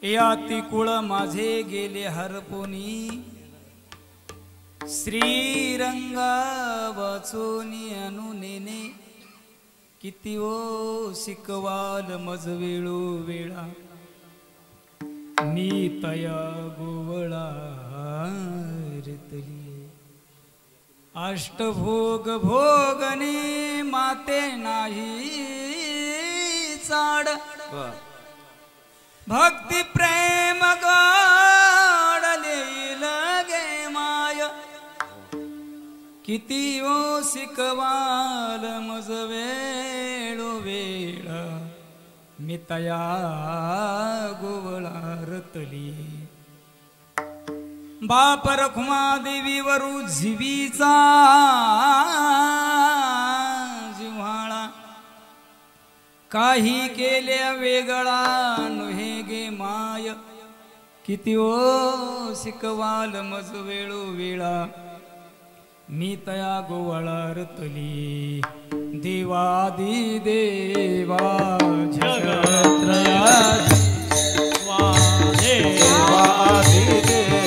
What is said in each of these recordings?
याती कुळ माझे गेले हरपोनी श्रीरंगा वाचोनी अनुनेने किती ओ शिकवाल मज वेळो वेळा मी तया गोवळा रितली अष्टभोग भोगने माते नाही चाड भक्ती प्रेम गाडले लगे माय किती ओ शिकवाल मज वेळो वेळ मी तया गोवळा रतली बाप रखुमा देवीवरू जीवीचा जिव्हाळा काही केल्या वेगळा नव्हे गे माय किती ओ शिकवाल मज वेळो वेळा मी तया गोवळा रतली देवादी देवा जगत्रयाची देवादी देवा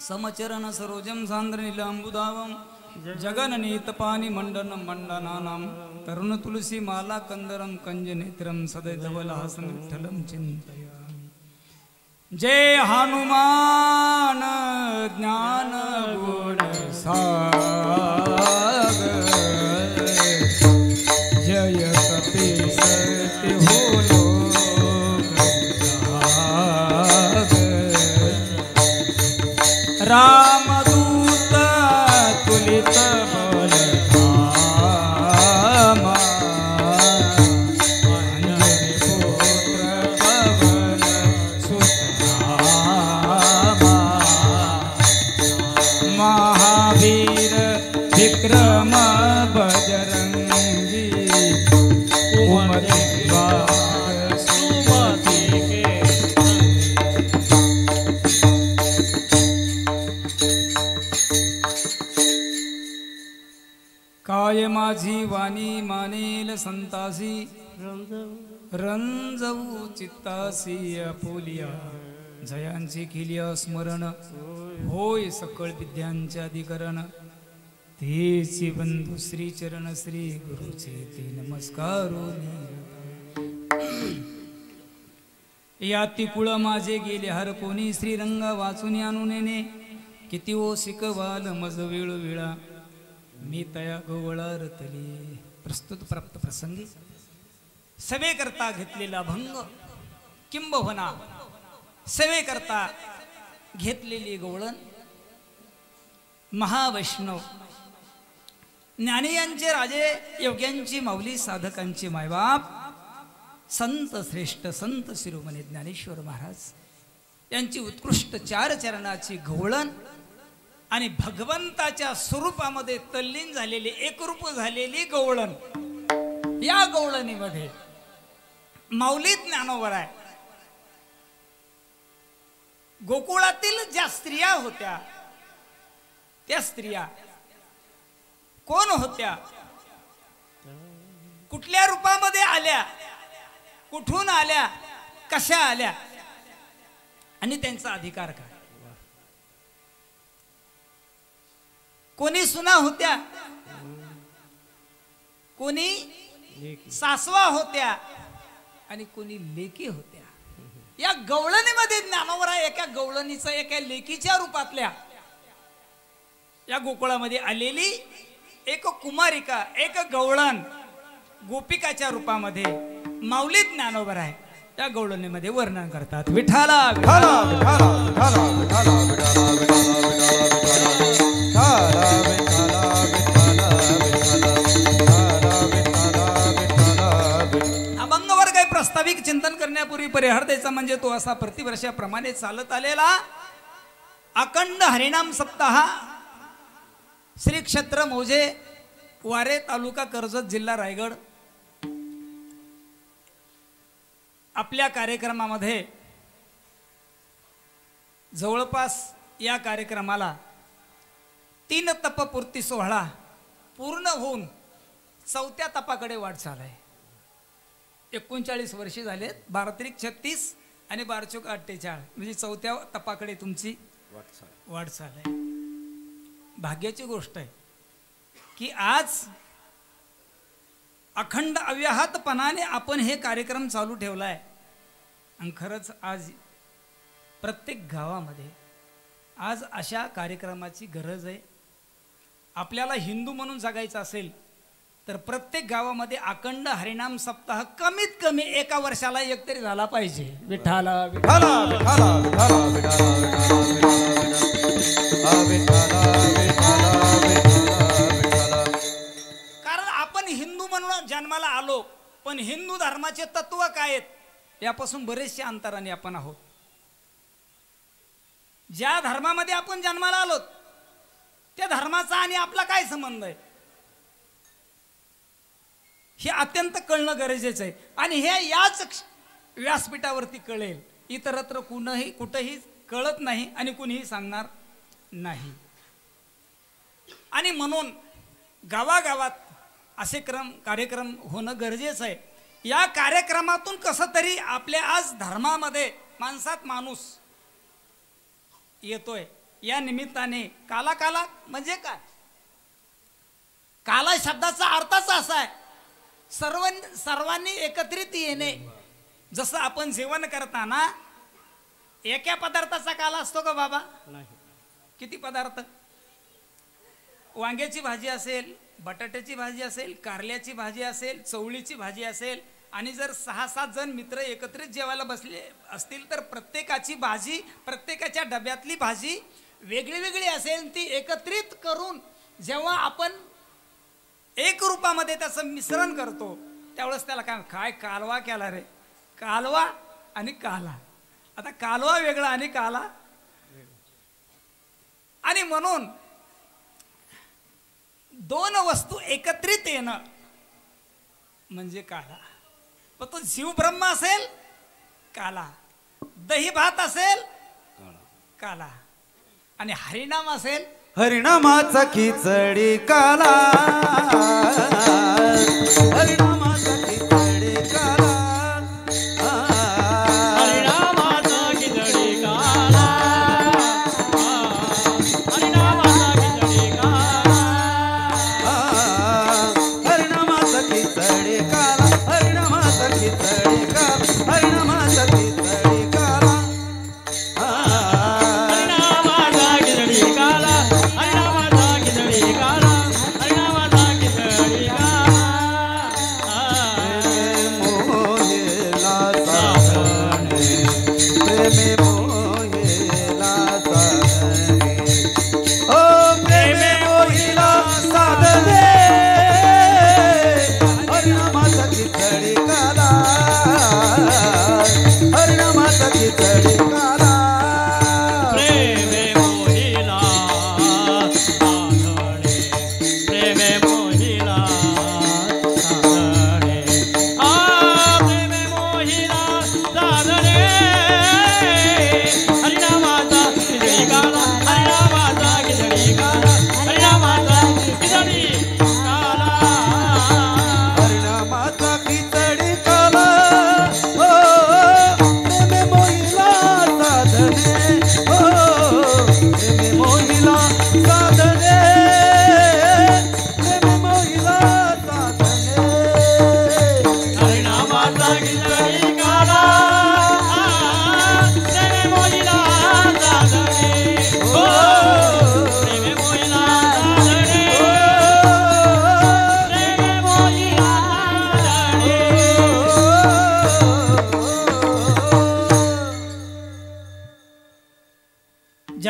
समचरण सरोजम सांद्र नीलांबुदावम जगननीतपानी मंडन मंडनानाम तरुण तुलसी माला कंदरम कंज नेत्रम सदैधवलहासं विठ्ठलं चिन्तयामि। जय हनुमान ज्ञान गुण सागर जय कपीस हो रामदूत तुलित बलधामा अंजनी पुत्र पवन सुतनामा महावीर विक्रम बजरंगी उमति बाग सुमति के काय माझी वाणी मानेल संतासी रंजवू चित्तासी अपोलिया जयांची केलिया स्मरण होय सकळ विद्यांचे अधिकरण तेची बंधू श्री चरण श्री गुरुचे ते नमस्कारो याती कुळ माझे गेले हर कोणी श्रीरंगा वाचून आणून किती ओ शिकवाल मज वेळ वेळा मी तया गोवळा रतली। प्रस्तुत प्राप्त प्रसंगी सेवेकरता घेतलेला भंग किंबहुना सेवेकरता घेतलेली गवळण महावैष्णव ज्ञानियांचे राजे योग्यांची माऊली साधकांचे मायबाप संत श्रेष्ठ संत शिरोमणी ज्ञानेश्वर महाराज यांची उत्कृष्ट चार चरणाची गवळण आणि भगवंताच्या स्वरूपामध्ये तल्लीन झालेली एकरूप झालेली गवळण या गवळणीमध्ये माऊली ज्ञानोबर आहे। गोकुळातील ज्या स्त्रिया होत्या त्या स्त्रिया कोण होत्या कुठल्या रूपामध्ये आल्या कुठून आल्या कशा आल्या आणि त्यांचा अधिकार काय कोणी सुना होत्या कोणी सासवा होत्या आणि कोणी लेकी होत्या. या गवळणीमध्ये ज्ञानोबा एका गवळणीचं एका लेकीच्या रूपातल्या या गोकुळामध्ये आलेली एक कुमारिका, एक गवळण गोपिकाच्या रूपामध्ये माऊली ज्ञानोबा आहे त्या गवळणीमध्ये वर्णन करतात. विठाला विठाला विठाला विठाला विठाला विठाला अभंगावर काही प्रास्ताविक चिंतन करण्यापूर्वी परिहार द्यायचा म्हणजे तो असा प्रतिवर्षाप्रमाणे चालत आलेला अखंड हरिनाम सप्ताह श्री क्षेत्र मौजे वारे तालुका कर्जत जिल्हा रायगड आपल्या कार्यक्रमामध्ये जवळपास या कार्यक्रमाला 3 तपपूर्ती सोहळा पूर्ण होऊन 4थ्या तपाकडे वाटचाल आहे. 39 वर्षे झालेत. 12-36 आणि 12-48 म्हणजे 4थ्या तपाकडे तुमची वाटचाल आहे. भाग्याची गोष्ट आहे की आज अखंड अव्याहतपणाने आपण हे कार्यक्रम चालू ठेवलाय. आणि खरंच आज प्रत्येक गावामध्ये आज अशा कार्यक्रमाची गरज आहे. आपल्याला हिंदू म्हणून जगायचं असेल तर प्रत्येक गावामध्ये अखंड हरिनाम सप्ताह कमीत कमी एका वर्षाला एक तरी झाला पाहिजे. विठाला विठाला विठाला विठाला विठाला. कारण आपण हिंदू म्हणून जन्माला आलो पण हिंदू धर्माचे तत्व काय आहेत यापासून बरेचसे अंतराने आपण आहोत. ज्या धर्मामध्ये आपण जन्माला आलो त्या धर्माचा आणि आपला काय संबंध आहे हे अत्यंत कळणं गरजेचं आहे. आणि हे याच व्यासपीठावरती कळेल. इतरत्र कुठंही कळत नाही आणि कुणीही सांगणार नाही. आणि म्हणून गावागावात असे कार्यक्रम होणं गरजेचं आहे. या कार्यक्रमातून कसं तरी आपल्या आज धर्मामध्ये माणसात माणूस येतोय. या निमित्ताने काला काला म्हणजे काय? काला शब्दाचा अर्थच असा आहे सर्वांनी एकत्रित येणे. जसं आपण जेवण करताना एका पदार्थाचा काला असतो का बाबा? किती पदार्थ? वांग्याची भाजी असेल, बटाट्याची भाजी असेल, कारल्याची भाजी असेल, चवळीची भाजी असेल आणि जर 6-7 जण मित्र एकत्रित जेवायला बसले असतील तर प्रत्येकाची भाजी, प्रत्येकाच्या डब्यातली भाजी वेगळी वेगळी असेल. ती एकत्रित करून जेव्हा आपण एक रूपामध्ये त्याचं मिश्रण करतो त्यावेळेस त्याला काय कालवा केला रे. कालवा आणि काला. आता कालवा वेगळा आणि काला. आणि म्हणून 2 वस्तू एकत्रित येणं म्हणजे काला. पण तो जीव ब्रह्म असेल काला, दही भात असेल काला आणि हरिनाम असेल हरिनामाचा खिचडी काला. हरिनामाचा खिचडी काला. हरिनामाचा खिचडी काला. हरिनामाचा खिचडी काला. हरिनामाचा खिचडी काला. हरिनामाचा खिचडी काला. हरिनामाचा खिचडी काला. हरिनामाचा खिचडी काला. हरिनामाचा खिचडी काला. हरिनामाचा खिचडी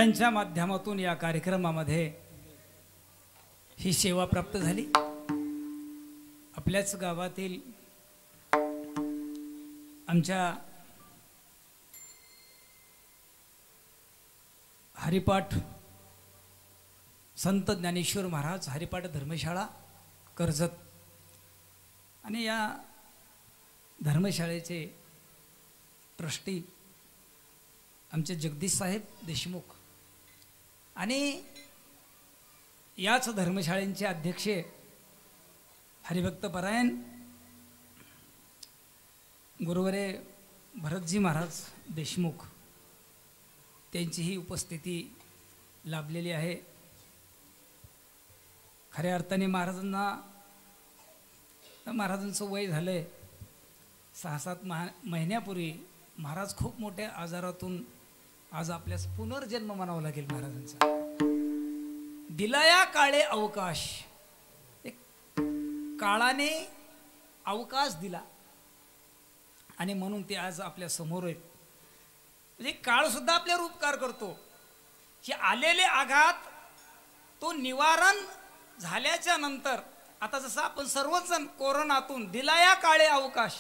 ज्यांच्या माध्यमातून या कार्यक्रमामध्ये ही सेवा प्राप्त झाली, आपल्याच गावातील आमच्या हरिपाठ संत ज्ञानेश्वर महाराज हरिपाठ धर्मशाळा कर्जत आणि या धर्मशाळेचे ट्रस्टी आमचे जगदीश साहेब देशमुख आणि याच धर्मशाळेचे अध्यक्ष हरिभक्त परायण गुरुवरे भरतजी महाराज देशमुख त्यांचीही उपस्थिती लाभलेली आहे. खऱ्या अर्थाने महाराजांचं वय झालंय 6-7 महिन्यापूर्वी महाराज खूप मोठ्या आजारातून आज आपल्यास पुनर्जन्म म्हणावा लागेल महाराजांचा. दिला या काळे अवकाश, एक काळाने अवकाश दिला आणि म्हणून ते आज आपल्या समोर आहेत. म्हणजे काळ सुद्धा आपल्यावर उपकार करतो की आलेले आघात तो निवारण झाल्याच्या नंतर आता जसं आपण सर्वच जण कोरोनातून दिला या काळे अवकाश,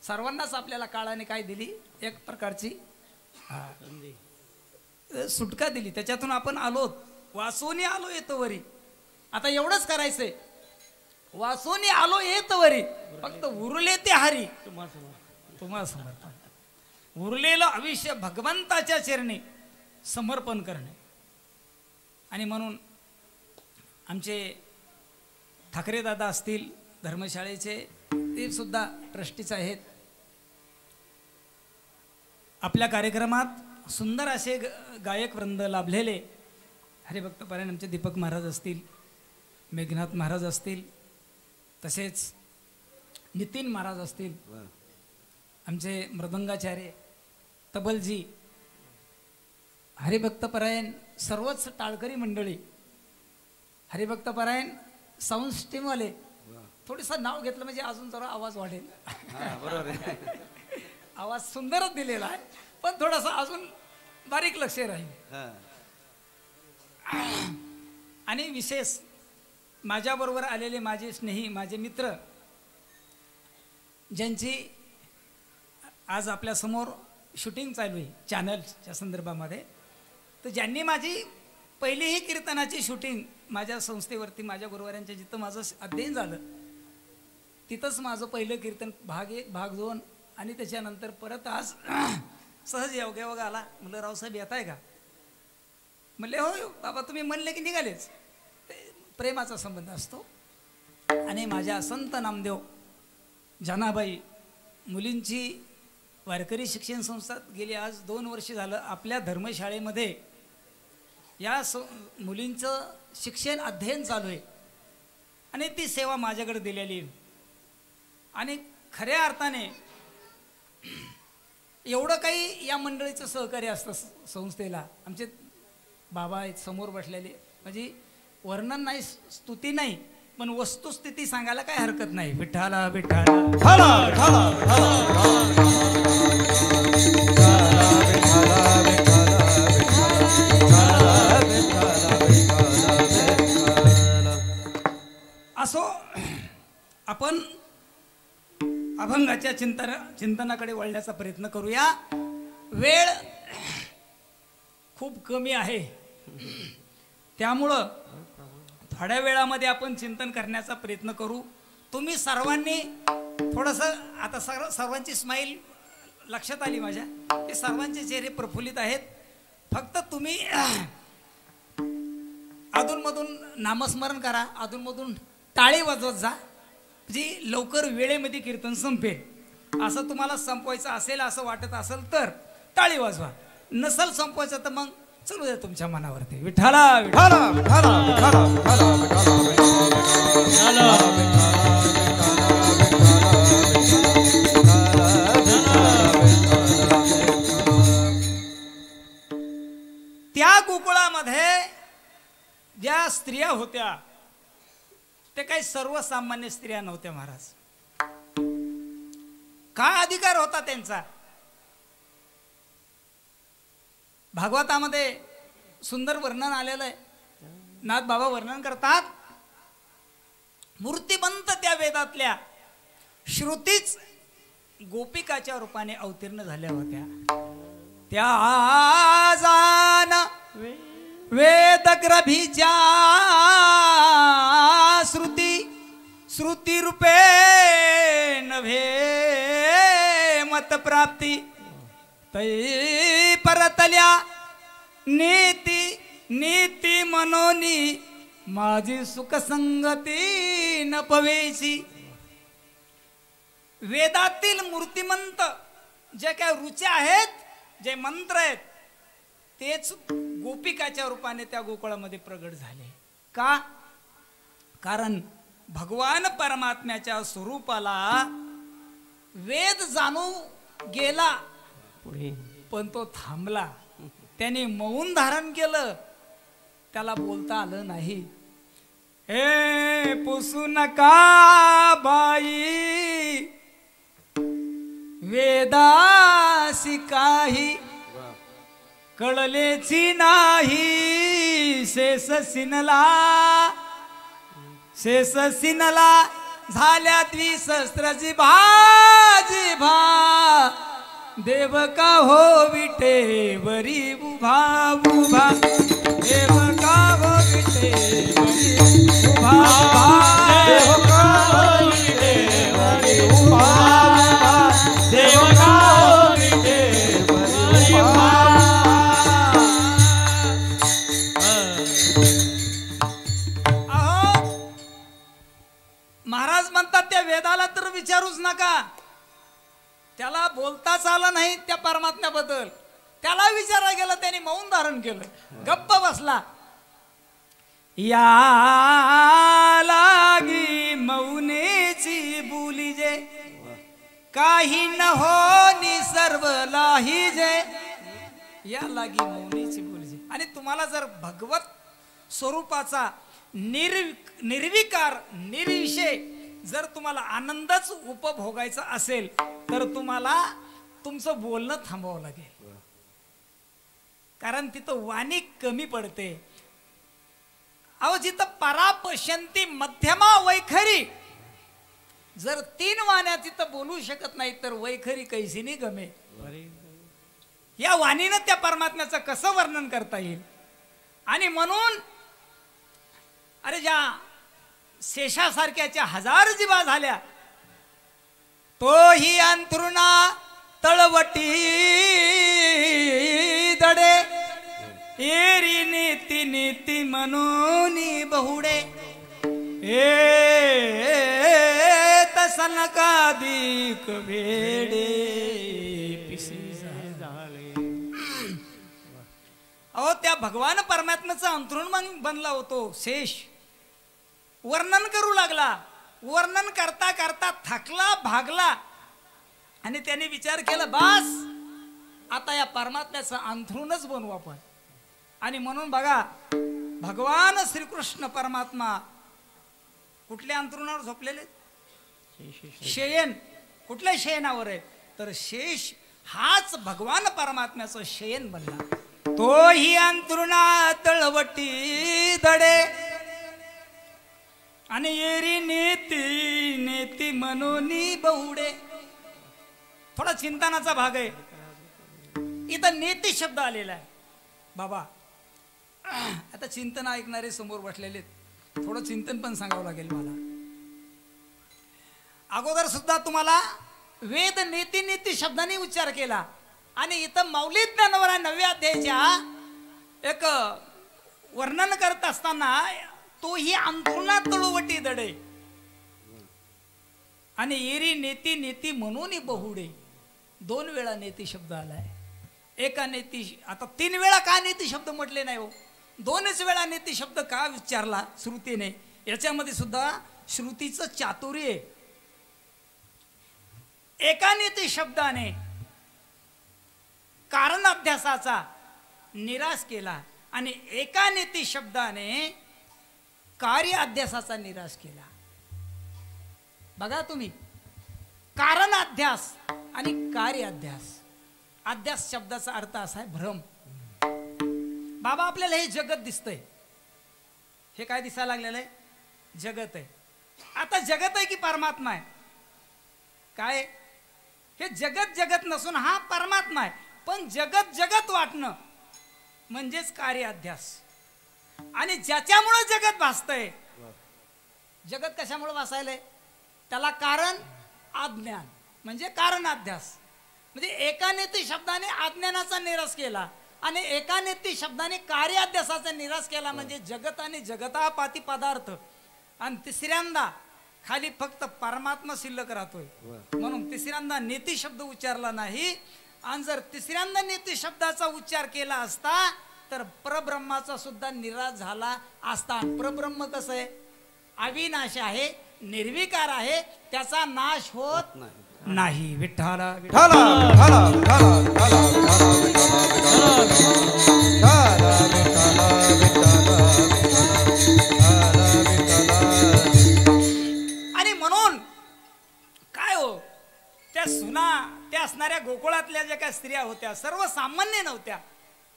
सर्वांनाच आपल्याला काळाने काय दिली, एक प्रकारची सुटका दिली, त्याच्यातून आपण आलोत, वाचून आलो येतवरी. आता एवढंच करायचंय, वाचून आलो येतवरी, फक्त उरले ते हरी तुम्हाला समर्पण, उरलेलं आयुष्य भगवंताच्या चरणी समर्पण करणे. आणि म्हणून आमचे ठाकरे दादा असतील धर्मशाळेचे, ते सुद्धा ट्रस्टीच आहेत. आपल्या कार्यक्रमात सुंदर असे गायक वृंद लाभलेले हरिभक्त परायण आमचे दीपक महाराज असतील, मेघनाथ महाराज असतील, तसेच नितीन महाराज असतील, आमचे मृदंगाचार्य तबलजी, हरिभक्त परायण सर्वच टाळकरी मंडळी, हरिभक्त परायण साऊंड सिस्टीमवाले. थोडंसं नाव घेतलं म्हणजे अजून जरा आवाज वाढेल. बरोबर आहे. आवाज सुंदरच दिलेला आहे, पण थोडासा अजून बारीक लक्ष राहील. आणि विशेष माझ्याबरोबर आलेले माझे स्नेही, माझे मित्र, ज्यांची आज आपल्यासमोर शूटिंग चालू आहे चॅनलच्या संदर्भामध्ये, तर ज्यांनी माझी पहिली ही कीर्तनाची शूटिंग माझ्या संस्थेवरती, माझ्या गुरुवाऱ्यांच्या जिथं माझं अध्ययन झालं तिथंच माझं पहिलं कीर्तन भाग 1 भाग 2 आणि त्याच्यानंतर परत आज सहज योगायोग आला. म्हणलं रावसाहेब येत आहे का? म्हणले हो बाबा, तुम्ही म्हणले की निघालेच. प्रेमाचा संबंध असतो. आणि माझ्या संत नामदेव जनाबाई मुलींची वारकरी शिक्षण संस्था गेली आज 2 वर्ष झालं आपल्या धर्मशाळेमध्ये या मुलींचं शिक्षण अध्ययन चालू आहे आणि ती सेवा माझ्याकडे दिलेली. आणि खऱ्या अर्थाने एवढं काही या मंडळीचं सहकार्य असतं संस्थेला. आमचे बाबा आहेत समोर बसलेले, म्हणजे वर्णन नाही, स्तुती नाही, पण वस्तुस्थिती सांगायला काय हरकत नाही. विठ्ठला विठ्ठला असो. आपण अभंगाच्या चिंतनाकडे वळण्याचा प्रयत्न करूया. वेळ खूप कमी आहे, त्यामुळं थोड्या वेळामध्ये आपण चिंतन करण्याचा प्रयत्न करू. तुम्ही सर्वांनी थोडंसं आता सर्वांची स्माईल लक्षात आली माझ्या, हे सर्वांचे चेहरे प्रफुल्लित आहेत. फक्त तुम्ही अधूनमधून नामस्मरण करा, अधूनमधून टाळी वाजवत जा, म्हणजे लवकर वेळेमध्ये कीर्तन संपेल. असं तुम्हाला संपवायचं असेल असं वाटत असेल तर टाळी वाजवा, नसल संपवायचं तर मग चलू द्या तुमच्या मनावरती. विठ्ठला विठ्ठला विठ्ठला विठ्ठला त्या गोकुळामध्ये ज्या स्त्रिया होत्या ते काही सर्वसामान्य स्त्रिया नव्हत्या महाराज. काय अधिकार होता त्यांचा? भागवतामध्ये सुंदर वर्णन आलेलं आहे. नाथ बाबा वर्णन करतात, मूर्तिमंत त्या वेदातल्या श्रुतीच गोपिकाच्या रूपाने अवतीर्ण झाल्या होत्या. त्या जान वेदग्रभीच्या श्रुती रूपे नभे मत प्राप्ती तै परतल्या नीती मनोनी माझी सुख संगती न पवेची. वेदातील मूर्तिमंत जे काय रुच्या आहेत, जे मंत्र आहेत, तेच गोपिकाच्या रूपाने त्या गोकुळामध्ये प्रगट झाले. का? कारण भगवान परमात्म्याच्या स्वरूपाला वेद जाणू गेला पण तो थांबला. त्याने मौन धारण केलं, त्याला बोलता आलं नाही. हे पुसू नका बाई वेदासी काही कळलेची नाही. शेष सिनला झाल्या द्विसहस्त्राची भाजी भा देव का हो विटे वरी उभा उभा. देव का हो विटे वरी उभा उभा. देव का हो विटे वरी उभा उभा. देव का हो विटे वरी उभा. महाराज म्हणतात त्या वेदाला तर विचारूच नका. त्याला बोलताच आलं नाही त्या परमात्म्याबद्दल. त्याला विचारा गेलं, त्याने मौन धारण केलं, गप्प बसला. या लागी मौनेची बोली जे काही न हो नि सर्व लाही जे. या लागी मौनेची बोली जे. आणि तुम्हाला जर भगवत स्वरूपाचा निर्विकार निर्विषय जर तुम्हाला आनंदच उपभोगायचा असेल तर तुम्हाला तुमचं बोलणं थांबवावं लागेल. कारण तिथं वाणी कमी पडते. अहो जिथं परापश्यंती मध्यमा वैखरी, जर 3 वाण्या तिथं बोलू शकत नाही तर वैखरी कैसी नाही गमे. या वाणीनं त्या परमात्म्याचं कसं वर्णन करता येईल. आणि म्हणून अरे ज्या शेषासारख्याच्या 1000 जीवा झाल्या, तोही अंथरुणा तळवटी दडे एरी नीती नीती मनोनी बहुडे. तसनकादिक वेडे पिसे झाले. अहो त्या भगवान परमात्म्याचा अंथरुण बनला होतो शेष. वर्णन करू लागला. वर्णन करता करता थकला, भागला. आणि त्याने विचार केला, बास आता या परमात्म्याचं अंथरुणच बनवू आपण. आणि म्हणून बघा, भगवान श्रीकृष्ण परमात्मा कुठल्या अंथरुणावर झोपलेले? शयन. कुठल्या शयनावर आहे? तर शेष हाच भगवान परमात्म्याचं शयन बनला. तोही अंथरुणा तळवटी दडे आणि येरी नेती नेती मनोनी बहुडे. थोडा चिंतनाचा भाग आहे. इथं नेती शब्द आलेला आहे. बाबा आता चिंतन ऐकणारे समोर बसलेले, थोडं चिंतन पण सांगावं लागेल मला. अगोदर सुद्धा तुम्हाला वेद नेती नेती शब्दाने उच्चार केला. आणि इथं मौली ज्ञानवरा 9व्या अध्यायाच्या एक वर्णन करत असताना तोही अंथरुणा तळवटी दडे आणि एरी नेती नेती म्हणून बहुडे. 2 वेळा नेती शब्द आलाय. एका नेती, आता 3 वेळा का नेती शब्द म्हटले नाही हो? 2च वेळा नेती शब्द का विचारला श्रुतीने? याच्यामध्ये सुद्धा श्रुतीचं चातुर्य आहे. एका नेती शब्दाने कारण अभ्यासाचा निराश केला आणि एका नेती शब्दाने कार्य अध्यासाचा निराश केला. बघा तुम्ही, कारण अध्यास आणि कार्य अध्यास. अध्यास शब्दाचा अर्थ असा आहे भ्रम. बाबा आपल्याला हे जगत दिसतंय, हे काय दिसायला लागलेलं आहे? जगत आहे. आता जगत आहे की परमात्मा आहे? काय हे जगत जगत नसून हा परमात्मा आहे. पण जगत जगत वाटणं म्हणजेच कार्य अध्यास. आणि ज्याच्यामुळे जगत भासतंय, जगत कशामुळे भासायलंय? त्याला कारण अज्ञान म्हणजे कारण अध्यास. म्हणजे एका नेती शब्दाने अज्ञानाचा निराश केला आणि एका नेती शब्दाने कार्य अध्यासाचा निराश केला म्हणजे जगत आणि जगतापाती पदार्थ. आणि तिसऱ्यांदा खाली फक्त परमात्मा शिल्लक राहतोय. म्हणून तिसऱ्यांदा नेती शब्द उच्चारला नाही. आणि जर तिसऱ्यांदा नेती शब्दाचा उच्चार केला असता तर परब्रह्माचा सुद्धा निराश झाला असता. परब्रह्म कसं आहे? अविनाश आहे, निर्विकार आहे, त्याचा नाश होत नाही. विठ्ठला विठ्ठला विठ्ठला विठ्ठला विठ्ठला आणि म्हणून काय हो, त्या सुना त्या असणाऱ्या गोकुळातल्या ज्या काही स्त्रिया होत्या सर्वसामान्य नव्हत्या.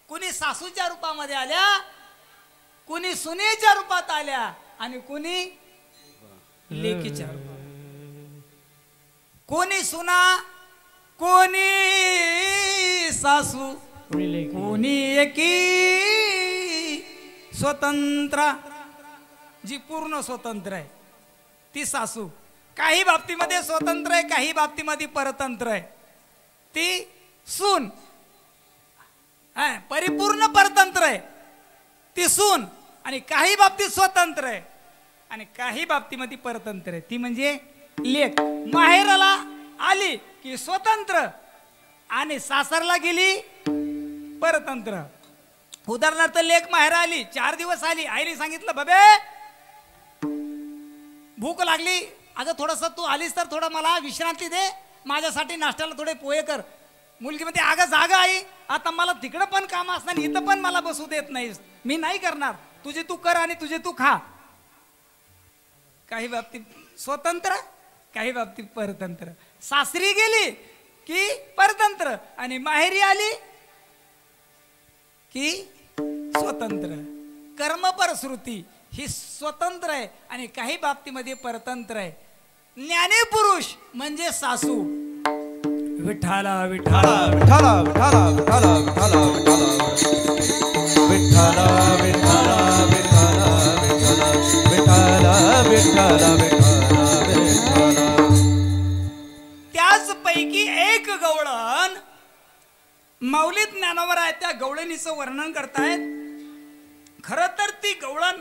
कुणी सासूच्या रूपामध्ये आल्या, कुणी सुनेच्या रूपात आल्या आणि कुणी लेकीच्या रूपात. कोणी सुना, कोणी सासू, कोणी एकी स्वतंत्र. जी पूर्ण स्वतंत्र आहे ती सासू. काही बाबतीमध्ये स्वतंत्र आहे, काही बाबतीमध्ये परतंत्र आहे ती सून. परिपूर्ण परतंत्र आहे ती सून. आणि काही बाबतीत स्वतंत्र आहे आणि काही बाबतीमध्ये परतंत्र आहे ती म्हणजे लेक. माहेराला आली की स्वतंत्र आणि सासरला गेली परतंत्र. उदाहरणार्थ लेक माहेरा आली, 4 दिवस आली, आईने सांगितलं बबे भूक लागली, अगं थोडस तू आलीस तर थोडं मला विश्रांती दे, माझ्यासाठी नाश्त्याला थोडे पोहे कर. मुलगी म्हणते अगं जागा आई, आता मला तिकडं पण काम असणार, इथं पण मला बसू देत नाहीस, मी नाही करणार, तुझे तू कर आणि तुझे तू खा. काही बाबतीत स्वतंत्र, काही बाबतीत परतंत्र. सासरी गेली की परतंत्र आणि माहेरी आली की स्वतंत्र. कर्मपरश्रुती ही स्वतंत्र आहे आणि काही बाबतीमध्ये परतंत्र आहे. ज्ञानी पुरुष म्हणजे सासू. विठ्ठला विठ्ठला विठ्ठला विठ्ठला विठ्ठला विठ्ठला विठ्ठला विठ्ठला विठ्ठला विठ्ठला विठ्ठला. त्याचपैकी एक गवळण माऊली ज्ञानावर आहे, त्या गवळणीचं वर्णन करतायत. खर तर ती गवळण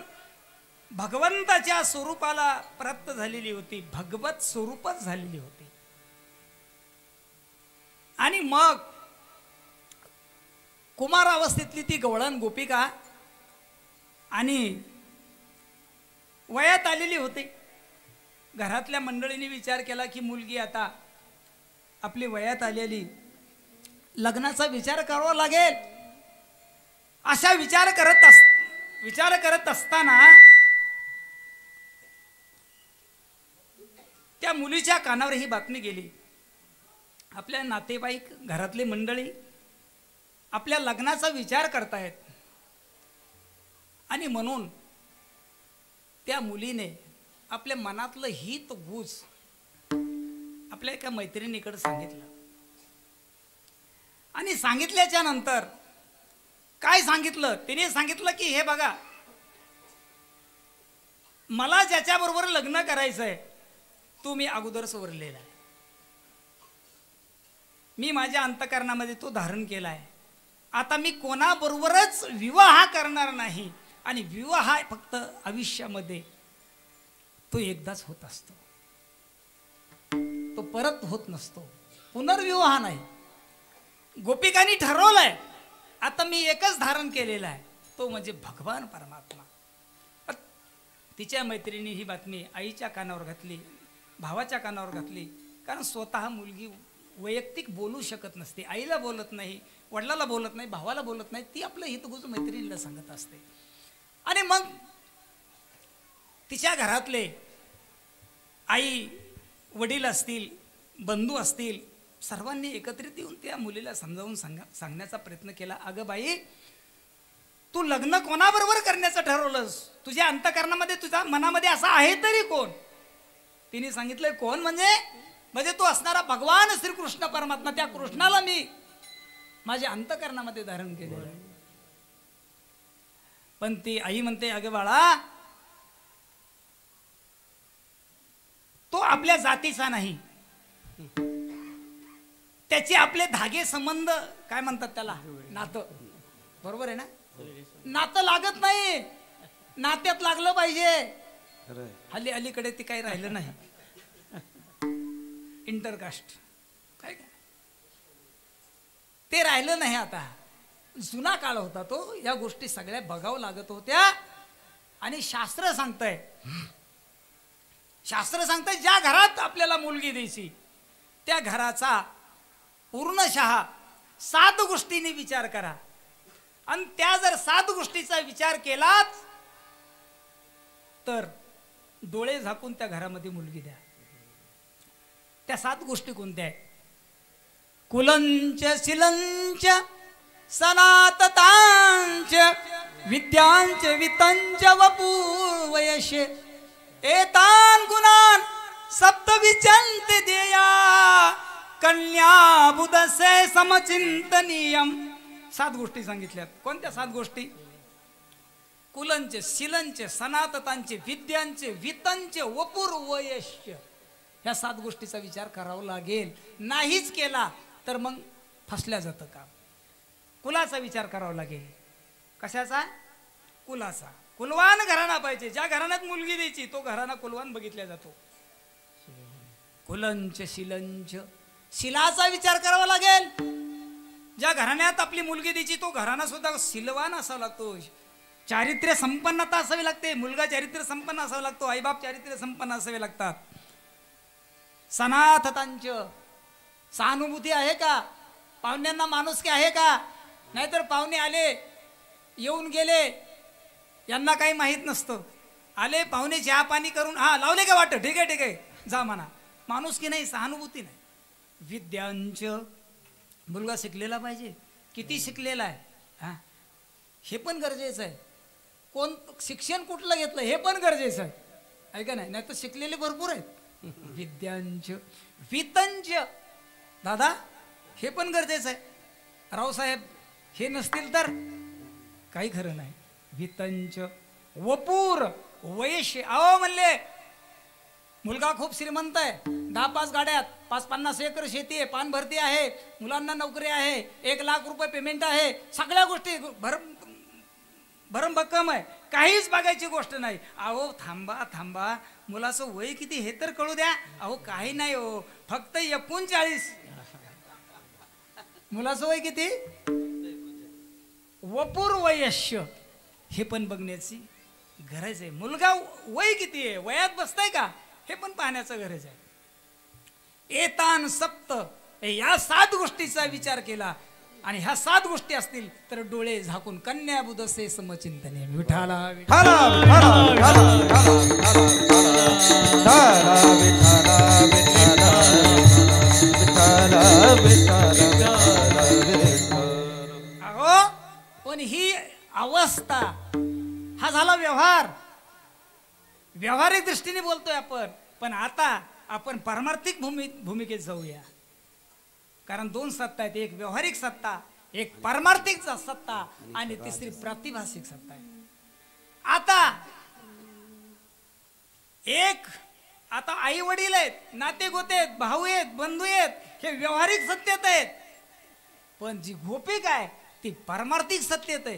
भगवंताच्या स्वरूपाला प्राप्त झालेली होती, भगवत स्वरूपच झालेली होती. आणि मग कुमार अवस्थेतली ती गवळण गोपिका आणि वयात आलेली होती. घरातल्या मंडळींनी विचार केला की मुलगी आता आपली वयात आलेली, लग्नाचा विचार करावा लागेल. अशा विचार करत असताना त्या मुलीच्या कानावर ही बातमी गेली. आपल्या नातेवाईक घरातले मंडळी आपल्या लग्नाचा विचार करतायत. आणि म्हणून त्या मुलीने आपल्या मनातलं हित गुज आपल्या एका मैत्रिणीकडे सांगितलं. आणि सांगितल्याच्या नंतर काय सांगितलं, तिने सांगितलं की हे बघा, मला ज्याच्याबरोबर लग्न करायचंय तो मी अगोदर सवरलेला आहे, मी माझ्या अंतःकरणामध्ये तो धारण केला आहे. आता मी कोणाबरोबरच विवाह करणार नाही. आणि विवाह फक्त आयुष्यामध्ये तो एकदाच होत असतो, तो परत होत नसतो, पुनर्विवाह नाही. गोपिकांनी ठरवलंय आता मी एकच धारण केलेला आहे, तो म्हणजे भगवान परमात्मा. तिच्या मैत्रिणी ही बातमी आईच्या कानावर घातली, भावाच्या कानावर घातली. कारण स्वतः मुलगी वैयक्तिक बोलू शकत नसते, आईला बोलत नाही, वडिलाला बोलत नाही, भावाला बोलत नाही, ती आपलं हितगुज मैत्रिणीला सांगत असते. आणि मग तिच्या घरातले आई वडील असतील, बंधू असतील, सर्वांनी एकत्रित येऊन त्या मुलीला समजावून सांगण्याचा प्रयत्न केला. अगं बाई, तू लग्न कोणाबरोबर करण्याचं ठरवलंस? तुझ्या अंतकरणामध्ये तुझ्या मनामध्ये असा आहे तरी कोण? तिने सांगितलंय कोण म्हणजे तो असणारा भगवान श्रीकृष्ण परमात्मा. त्या कृष्णाला मी माझ्या अंतकरणामध्ये धारण केलेलं आहे. पण ती आई म्हणते अगं बाळा, तो आपल्या जातीचा नाही, त्याचे आपले धागे संबंध काय म्हणतात त्याला, नातं. बरोबर आहे ना? नातं लागत नाही, नात्यात लागलं पाहिजे. अलीकडे ती काही राहिलं नाही, इंटरकास्ट काय ते राहिलं नाही. आता जुना काळ होता तो, या गोष्टी सगळ्या बघावं लागत होत्या. आणि शास्त्र सांगतंय ज्या घरात आपल्याला मुलगी द्यायची त्या घराचा पूर्णशः 7 गोष्टींनी विचार करा. आणि त्या जर 7 गोष्टीचा विचार केलात तर डोळे झाकून त्या घरामध्ये मुलगी द्या. त्या 7 गोष्टी कोणत्या आहेत? कुलंच शिलंच सनाततांच विद्यांच वितंच वपूर्वयश एतान गुणान सप्तविचंत देया कन्या बुधसे समचिंतनीयम. 7 गोष्टी सांगितल्यात. कोणत्या 7 गोष्टी? कुलंचे, शिलंचे, सनाततांचे, विद्यांचे, वितंचे, वपूर्वयश्च. ह्या 7 गोष्टीचा विचार करावा लागेल. नाहीच केला तर मग फसल्या जातं काम. कुलाचा विचार करावा लागेल. कशाचा? कुलाचा. कुलवान घराणा पाहिजे. ज्या घराण्यात मुलगी द्यायची तो घराणा कुलवान बघितला जातो. कुलंच शिलंच, शिलाचा विचार करावा लागेल. ज्या घराण्यात आपली मुलगी द्यायची तो घराणा सुद्धा शिलवान असावा लागतो. चारित्र्य संपन्नता असावी लागते. मुलगा चारित्र्य संपन्न असावा लागतो. आईबाप चारित्र्य संपन्न असावे लागतात. सनाततांच, सहानुभूती आहे का? पाहुण्यांना माणुसकी आहे का? नाहीतर पाहुणे आले, येऊन गेले, यांना काही माहीत नसतं. आले पाहुणे, चहा पाणी करून हा लावले का वाटतं, ठीक आहे जा म्हणा. माणुसकी नाही, सहानुभूती नाही. विद्यांच, मुलगा शिकलेला पाहिजे. किती शिकलेला आहे हा हे पण गरजेचं आहे. कोण शिक्षण कुठलं घेतलं हे पण गरजेचं आहे. ऐका नाही तर शिकलेले भरपूर आहेत. विद्यांच वितंच, दादा हे पण गरजेचं आहे. रावसाहेब हे नसतील तर काही खरं नाही. वितंच वपूर वयश. अहो म्हणले मुलगा खूप श्रीमंत आहे, 10-5 गाड्यात, 5-50 एकर शेती आहे, पान भरती आहे, मुलांना नोकरी आहे, 1 लाख रुपये पेमेंट आहे, सगळ्या गोष्टी भरमभक्कम आहे, काहीच बघायची गोष्ट नाही. अहो थांबा, मुलाचं वय किती हे तर कळू द्या. अहो काही नाही हो, फक्त 39. मुलाचं वय किती? वपूर वयस्य हे पण बघण्याची गरज आहे. मुलगा वय किती आहे, वयात बसताय का हे पण पाहण्याचं गरज आहे. एतान सप्त, या 7 गोष्टीचा विचार केला आणि ह्या 7 गोष्टी असतील तर डोळे झाकून कन्या बुधसे समचिंतने. विठाला अहो पण ही अवस्था, हा झाला व्यवहार. व्यावहारिक दृष्टीने बोलतोय आपण. पण आता आपण पारमार्थिक भूमिकेत जाऊया. कारण 2 सत्ता आहेत, एक व्यावहारिक सत्ता, एक पारमार्थिक सत्ता आणि तिसरी प्रातिभासिक सत्ता आहे. आता आई वडील आहेत, नाते गोते आहेत, भाऊ आहेत, बंधू आहेत, हे व्यावहारिक सत्तेत आहेत. पण जी गोपिका आहे ती पारमार्थिक सत्तेत आहे.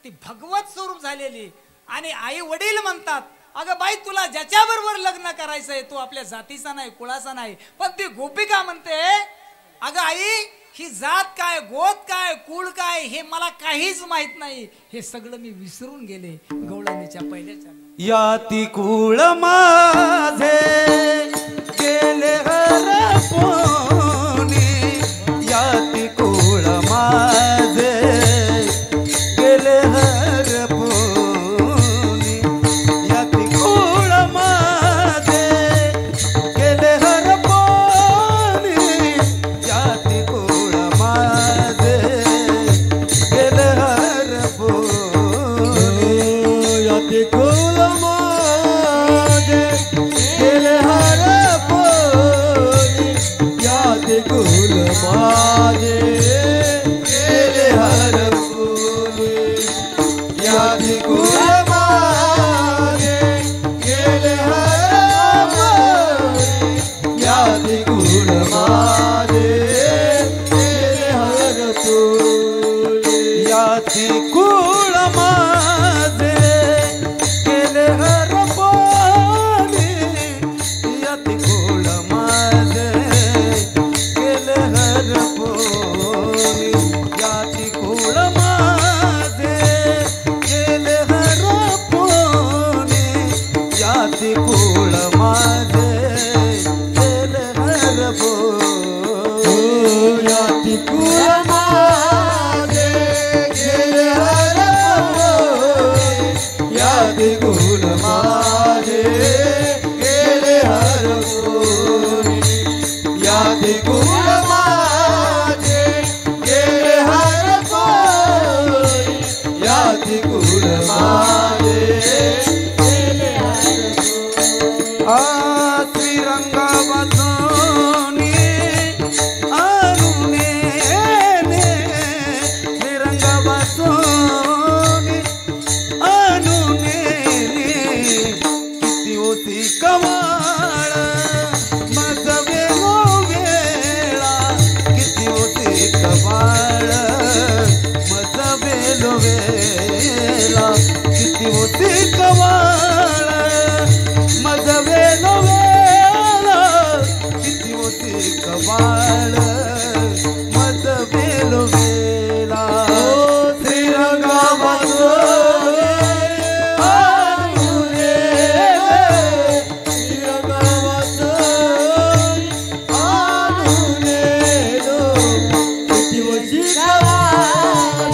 ती भगवत स्वरूप झालेली. आणि आई वडील म्हणतात अगं बाई तुला ज्याच्याबरोबर लग्न करायचंय तो आपल्या जातीचा नाही, कुळाचा नाही. पण ती गोपिका म्हणते अगं आई ही जात काय, गोत काय, कुळ काय हे मला काहीच माहित नाही. हे सगळं मी विसरून गेले गवळणीच्या पहिल्याच्या. याती कुळ माझे गेले हरपोनी, याती कुळ माझे गेले हरपोनी, याती कुळ माझे गेले हरपोनी, याती कुळ माझे गेले हरपोनी. कुल माझे गेले हरपोनी याती कुल माझे गेले हरपोनी याती कुल माझे गेले हरपोनी याती कुल माझे गेले हरपोनी याती कुल माझे गेले हरपोनी याती कुल माझे गेले हरपोनी याती कुल माझे गेले हरपोनी याती कुल माझे गेले हरपोनी याती कुल माझे गेले हरपोनी याती कुल माझे गेले हरपोनी याती कुल माझे गेले हरपोनी याती कुल माझे गेले हरपोनी श्रीरंग वाचोनी अरुणे श्रीरंग वाचोनी अनुने किती होती कमाळ मज वेलो वेळा किती होती कमाळ मज वेलो वेळा किती होती कमाळ मज वेलो वेळा किती होती कमाळ मज वेलो वेळा श्रीरंग वाचोनी अनुने श्रीरंग वाचोनी अनुने किती होती कमाळ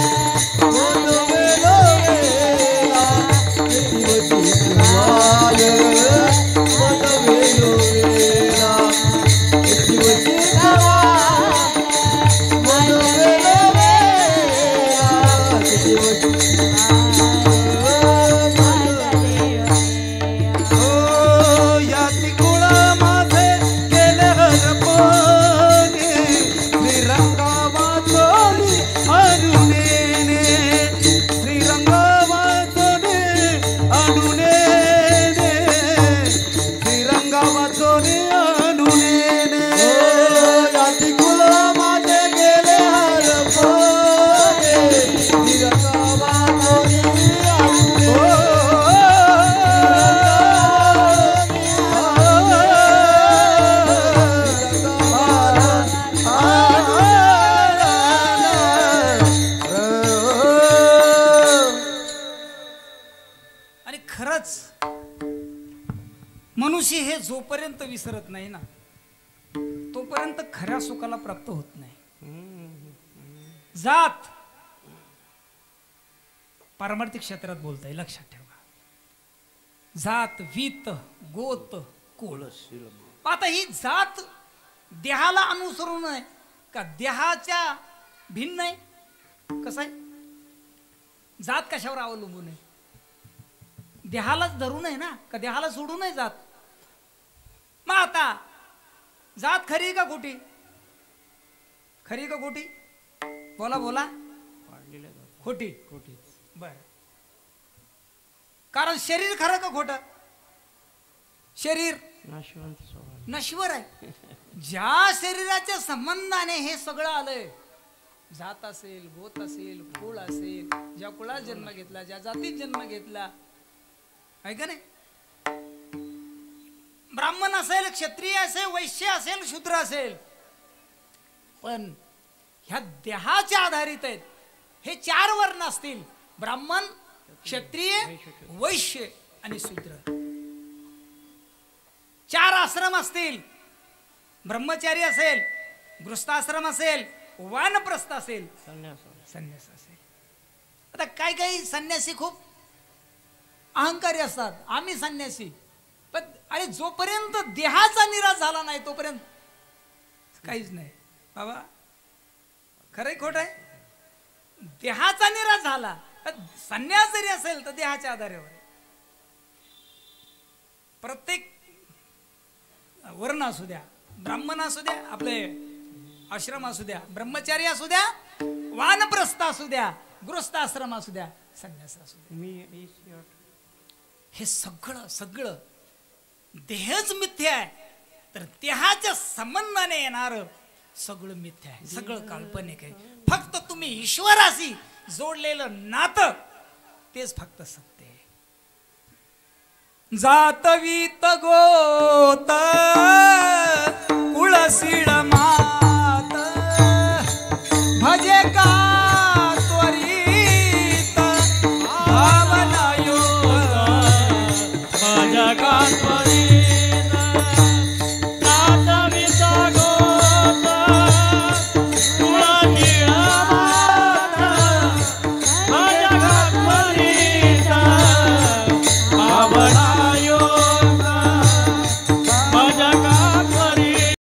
मज वेलो वेळा किती होती कमाळ मज वेलो वेळा किती होती कमाळ मज वेलो वेळा किती होती ओ याती कुळ माझे गेले हरपोनी श्रीरंग वाचोनी अनुने श्रीरंग वाचोनी अनुने श्रीरंग वाचोनी अनुने याती कुळ माझे गेले हरपोनी श्रीरंग वाचोनी आणि खरंच मनुष्य हे जोपर्यंत विसरत नाही ना तोपर्यंत खऱ्या सुखाला प्राप्त होत नाही. जात पारमार्थिक क्षेत्रात बोलताय लक्षात ठेवा. जात वीत गोत कुळ. आता ही जात देहाला अनुसरून आहे का देहाच्या भिन्न आहे? कसं आहे जात कशावर अवलंबून आहे? देहालाच धरून आहे ना का देहाला सोडून आहे जात? मग आता जात खरी का खोटी? खरी का खोटी? बोला बोला. खोटी. खोटी. बर. कारण शरीर खरं का खोटं? शरीर नश्वर आहे. ज्या शरीराच्या संबंधाने हे सगळं आलंय, जात असेल, गोत असेल, कुळ असेल, ज्या कुळात जन्म घेतला, ज्या जातीत जन्म घेतला, आहे का नाही? ब्राह्मण असेल, क्षत्रिय असेल, वैश्य असेल, शूद्र असेल, पण ह्या देहाच्या आधारित आहेत. हे 4 वर्ण असतील: ब्राह्मण, क्षत्रिय, वैश्य आणि शूद्र. 4 आश्रम असतील: ब्रह्मचारी असेल, गृहस्थाश्रम असेल, वानप्रस्थ असेल, संन्यास असेल. आता काही काही संन्यासी खूप अहंकारी असतात, आम्ही संन्यासी. पण अरे जोपर्यंत देहाचा निराश झाला नाही तोपर्यंत काहीच नाही बाबा. खरंय खोट आहे? देहाचा निराश झाला, संन्यास जरी असेल तर देहाच्या आधारावर. वर्ण असू द्या, ब्राह्मण असू द्या, आपले आश्रम असू द्या, ब्रह्मचारी असू द्या, वानप्रस्थ असू द्या, गृहस्थ आश्रम असू द्या, संन्यास असू द्या, हे सगळं सगळं देहच मिथ्या आहे, तर देहाच्या संबंधाने येणार सगळं मिथ्या आहे, सगळं काल्पनिक आहे. फक्त तुम्ही ईश्वराशी जोडलेलं नातं तेच फक्त सत्य आहे. जातवीत गोत कुळसीड मात भजे का त्वरित भावना योग माझ्या कात्वरीत जातवीत गोत कुळसीड मात माझ्या कात्वरीत भावना योग माझ्या कात्वरीत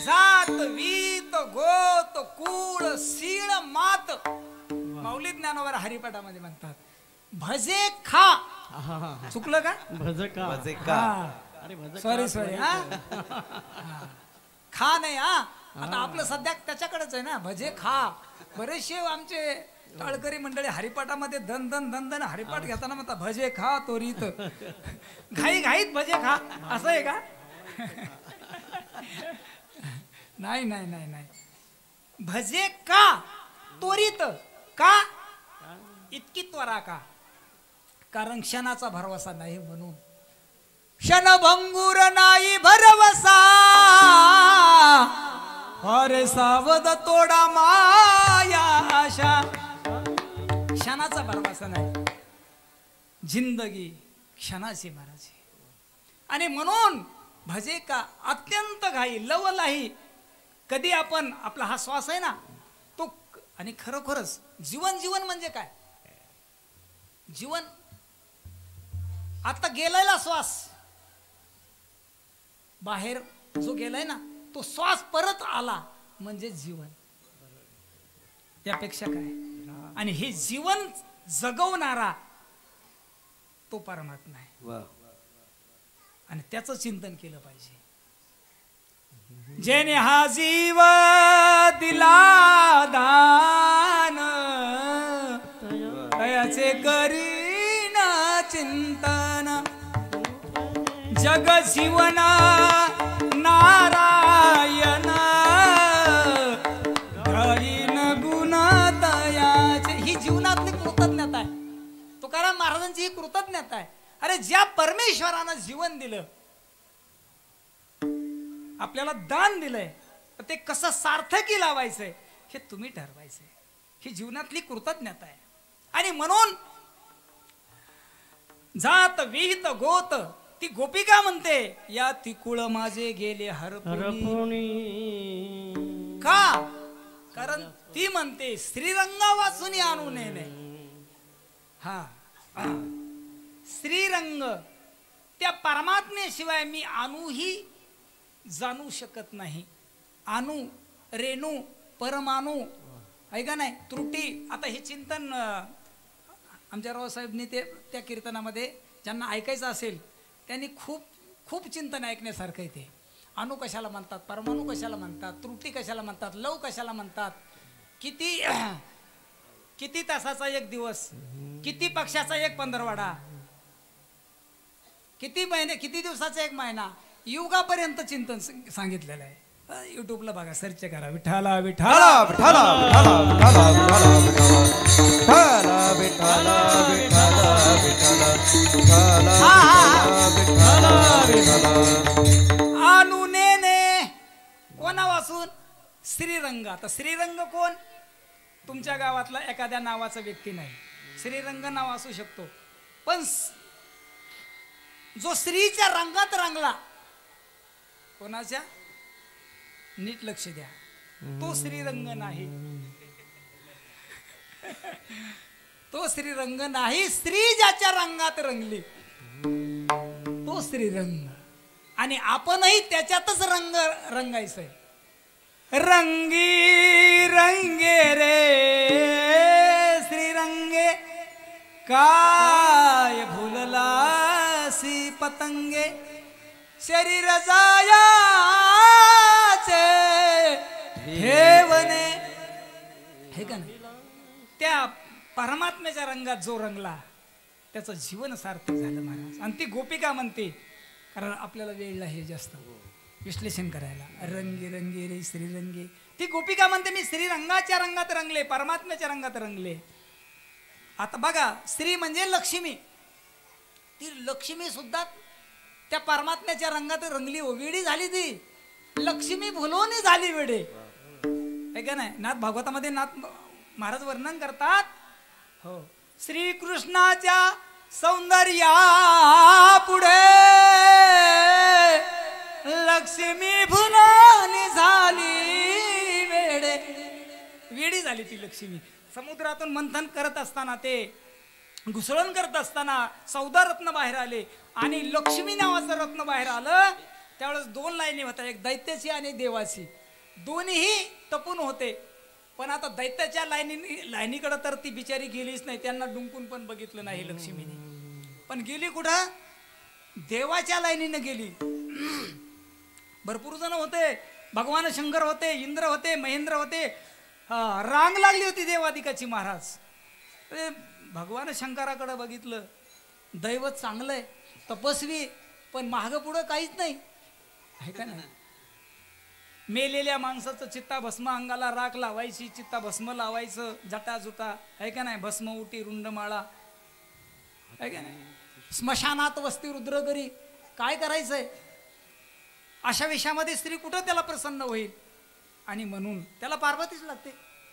जात वीत गोत कुळ सीळ मात. माऊली ज्ञानोबा हरिपाठामध्ये म्हणतात भजे खा. चुकलं का? भजका हा. अरे भजका सॉरी हा खा नाही हा. आता आपलं सध्या त्याच्याकडेच आहे ना, भजे खा. बरेचसे आमचे टाळकरी मंडळी हरिपाठामध्ये धन धन धन धन हरिपाठ घेताना म्हणतात भजे खा त्वरित, घाई घाईत भजे खा, असं आहे का? नाही नाही नाही नाही, भजे का त्वरित. का इतकी त्वरा का? कारण क्षणाचा भरवसा नाही म्हणून. क्षणभंगुर नाही भरवसा, अरे सावध तोडा माया आशा. क्षणाचा भरवसा नाही, जिंदगी क्षणाची महाराजी. आणि म्हणून भजे का अत्यंत घाई लवलाही. कधी आपण आपला हा श्वास आहे ना तो, आणि खरोखरच जीवन जीवन म्हणजे काय? जीवन आता गेलेला श्वास बाहेर जो गेलाय ना तो श्वास परत आला म्हणजे जीवन. यापेक्षा काय? आणि हे जीवन जगवणारा तो परमात्मा आहे, आणि त्याचं चिंतन केलं पाहिजे. जेने हा जीव दिला दान, तयाचे करीन चिंतन. जग जीवन नारायण, करीन गुण तयाचे. ही जीवनातली कृतज्ञता आहे. तुकाराम महाराजांची ही कृतज्ञता आहे. अरे ज्या परमेश्वरानं जीवन दिलं, आपल्याला दान दिलंय, ते कसं सार्थकी लावायचंय हे तुम्ही ठरवायचंय. ही जीवनातली कृतज्ञता आहे. आणि म्हणून जात विहित गोत, ती गोपिका म्हणते या तिकुळ माझे गेले हरपुणी. का? कारण ती म्हणते श्रीरंगा वाचून आणू नये. हा, श्रीरंग त्या परमात्म्याशिवाय मी आणूही जाणू शकत नाही. आणू रेणू परमाणू आहे का नाही. त्रुटी. आता हे चिंतन आमच्या रावसाहेबनी ते त्या कीर्तनामध्ये ज्यांना ऐकायचं असेल त्यांनी खूप खूप चिंतन ऐकण्यासारखं आहे. ते अणू कशाला म्हणतात, परमाणू कशाला म्हणतात, त्रुटी कशाला म्हणतात, लव कशाला म्हणतात, किती किती तासाचा एक दिवस, किती पक्षाचा एक पंधरवाडा, किती महिने, किती दिवसाचा एक महिना, युगापर्यंत चिंतन सांगितलेलं आहे. युट्यूबला बघा, सर्च करा. विठाला विठाला विठाला विठाला विठाला विठाला विठाला विठाला विठाला विठाला. आणू नेने कोणा वाचून? श्रीरंग. आता श्रीरंग कोण? तुमच्या गावातला एखाद्या नावाचा व्यक्ती नाही. श्रीरंग नाव असू शकतो, पण जो स्त्रीच्या रंगात रंगला, कोणाच्या? नीट लक्ष द्या, तो श्रीरंग नाही. तो श्रीरंग नाही. स्त्री ज्याच्या रंगात रंगली तो श्रीरंग. आणि आपणही त्याच्यातच रंगायचंय. रंगी श्रीरंगे रे श्रीरंगे काय भुललासी पतंगे शरीर जायाचे ठेवणे हे का नाही त्या परमात्म्याच्या रंगात जो रंगला त्याचं जीवन सार्थक झालं महाराज. आणि ती गोपिका म्हणते, कारण आपल्याला वेळ आहे जास्त विश्लेषण करायला, रंगे रंगे रे श्रीरंगे. ती गोपिका म्हणते मी श्रीरंगाच्या रंगात रंगले, परमात्म्याच्या रंगात रंगले. आता बघा, स्त्री म्हणजे लक्ष्मी, ती लक्ष्मी सुद्धा त्या परमात्म्याच्या रंगात रंगली. हो, वेडी झाली ती लक्ष्मी, भुलवणी झाली वेडे, है का नाही. नाथ भागवतामध्ये नाथ महाराज वर्णन करतात, हो, श्रीकृष्णाच्या सौंदर्या पुढे लक्ष्मी भुलवणी झाली वेडे. वेडी झाली ती लक्ष्मी. समुद्रातून मंथन करत असताना, ते घुसळण करत असताना 14 रत्न बाहेर आले आणि लक्ष्मी नावाचं रत्न बाहेर आलं. त्यावेळेस 2 लाईनी होत्या, एक दैत्याची आणि देवाची. दोन्हीही तपून होते. पण आता दैत्याच्या लाईनीकडे तर ती बिचारी गेलीच नाही, त्यांना डुंकून पण बघितलं नाही लक्ष्मीने. पण गेली कुठं? देवाच्या लाईनीने गेली. भरपूर जण होते, भगवान शंकर होते, इंद्र होते, महेंद्र होते. रांग लागली होती देवादिकाची महाराज. भगवान शंकराकडे बघितलं, दैवत चांगलंय, तपस्वी, पण मागं पुढं काहीच नाही, आहे का नाही. मेलेल्या माणसाचं चित्ता भस्म, अंगाला राख लावायची, चित्ता भस्म लावायचं, जटा जुटा, आहे का नाही, भस्म उटी रुंडमाळा, आहे का नाही. स्मशानात वस्ती रुद्रगरी, काय करायचंय. अशा विषयामध्ये स्त्री कुठं त्याला प्रसन्न होईल. आणि म्हणून त्याला पार्वतीच लागते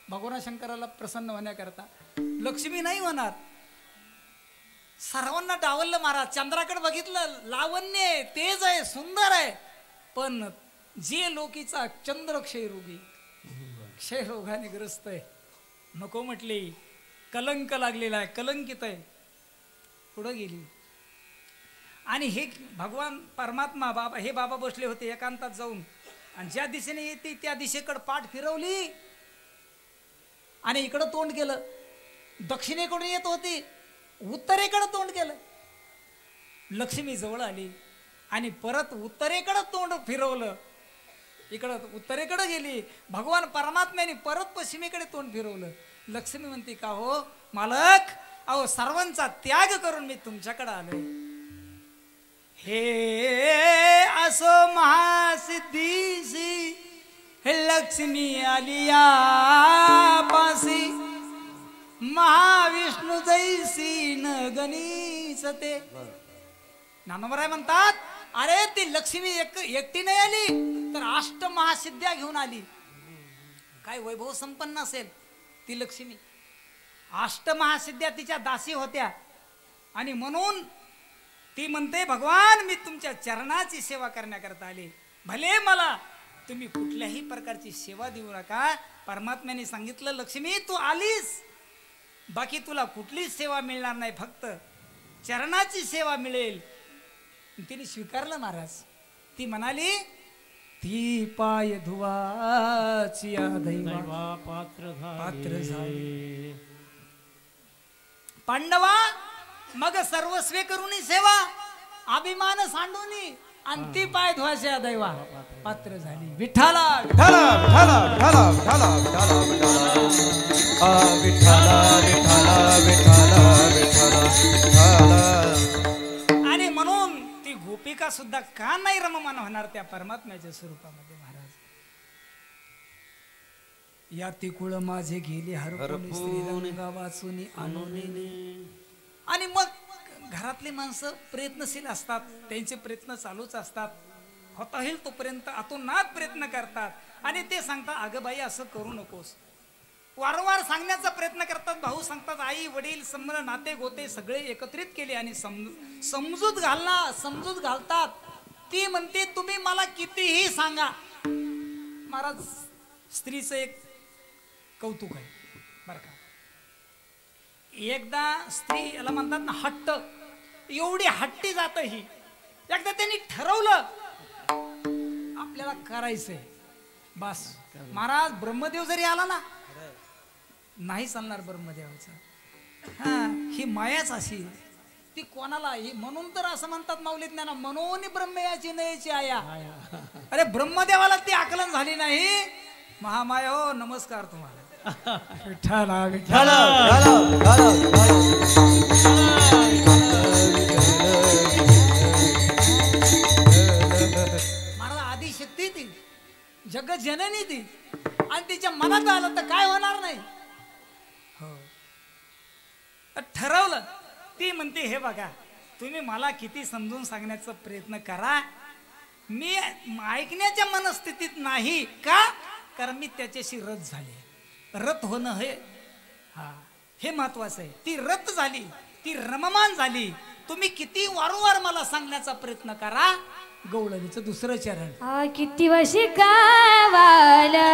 भगवान शंकराला प्रसन्न होण्याकरता. लक्ष्मी नाही होणार. सर्वांना डावललं महाराज. चंद्राकडे बघितलं, लावण्य आहे, तेज आहे, सुंदर आहे, पण जे लोकीचा चंद्र क्षयरोगी, क्षयरोगाने ग्रस्त आहे, नको म्हटले, कलंक लागलेला आहे, कलंकित आहे, पुढं गेली. आणि हे भगवान परमात्मा बाबा, हे बाबा बसले होते एकांतात जाऊन, आणि ज्या दिशेने येते त्या दिशेकडे पाठ फिरवली आणि इकडं तोंड केलं. दक्षिणेकडून येत होती, उत्तरेकडे तोंड केलं. लक्ष्मी जवळ आली आणि परत उत्तरेकडे तोंड फिरवलं, इकडं उत्तरेकडे गेली. भगवान परमात्म्याने परत पश्चिमेकडे तोंड फिरवलं. लक्ष्मी म्हणते, का हो मालक, अहो सर्वांचा त्याग करून मी तुमच्याकडे आलोय. हे असो महासिद्धीसी लक्ष्मी आलिया पासी, महाविष्णू जैसी न गणिसते. नानोबराय म्हणतात, अरे ती लक्ष्मी एकटी नाही आली, तर 8 महासिद्ध्या घेऊन आली. काय वैभव संपन्न असेल ती लक्ष्मी. 8 महासिद्ध्या तिच्या दासी होत्या. आणि म्हणून ती म्हणते, भगवान मी तुमच्या चरणाची सेवा करण्याकरता आले. भले मला तुम्ही कुठल्याही प्रकारची सेवा देऊ नका. परमात्म्याने सांगितलं, लक्ष्मी तू आलीस, बाकी तुला कुठलीच सेवा मिळणार नाही, फक्त चरणाची सेवा मिळेल. तिने स्वीकारलं महाराज. ती म्हणाली, ती पाय धुवाची दैवा पात्र झाली. पांडवा मग सर्वस्वे करूनी सेवा, अभिमान सांडूनी, आणि ती पाय धुवाच्या दैवा पात्र झाली. विठ्ठला विठ्ठला विठ्ठला विठ्ठला विठ्ठला विठ्ठला विठ्ठला विठ्ठला विठ्ठला विठ्ठला. आणि म्हणून ती गोपिका सुद्धा का नाही रममान होणार त्या परमात्म्याच्या स्वरूपामध्ये महाराज. या तिकुळ माझे गेले हरपून श्रीरंगा वाचून आणून. आणि मग घरातली माणसं प्रयत्नशील असतात, त्यांचे प्रयत्न चालूच असतात, होता होईल तोपर्यंत अतोनात प्रयत्न करतात. आणि ते सांगतात, अगं बाई असं करू नकोस. वारंवार सांगण्याचा प्रयत्न करतात. भाऊ सांगतात, आई वडील समोर नाते गोते सगळे एकत्रित केले आणि समजूत घालतात. ती म्हणते, तुम्ही मला कितीही सांगा. महाराज स्त्रीचं एक कौतुक आहे बरं का. एकदा स्त्री याला म्हणतात ना हट्ट, एवढी हट्टी जात ही. एकदा त्यांनी ठरवलं आपल्याला करायचंय, बस महाराज ब्रह्मदेव जरी आला ना नाही चालणार ब्रह्मदेवाचं. हा ही मायाच अशी ती कोणाला ही म्हणून तर असं म्हणतात माऊली ज्ञाना मनोनी ब्रह्मयाची नयची आया. अरे ब्रह्मदेवाला ती आकलन झाली नाही. महामाया हो नमस्कार तुम्हाला. विठ्ठला विठ्ठला महाराज आदी शक्ती ती जग जननी ती आणि तिच्या मनात आलं तर काय होणार नाही. हो ठरवलं ती म्हणते हे बघा तुम्ही मला किती समजून सांगण्याचा प्रयत्न करा मी ऐकण्याच्या मनस्थितीत नाही का कारण मी त्याच्याशी रत झाले. रत होणं हे हा हे महत्वाचं आहे. ती रत झाली ती रममान झाली. तुम्ही किती वारंवार मला सांगण्याचा प्रयत्न करा. गवळणीचं दुसरं चरण किती वर्षी गावाला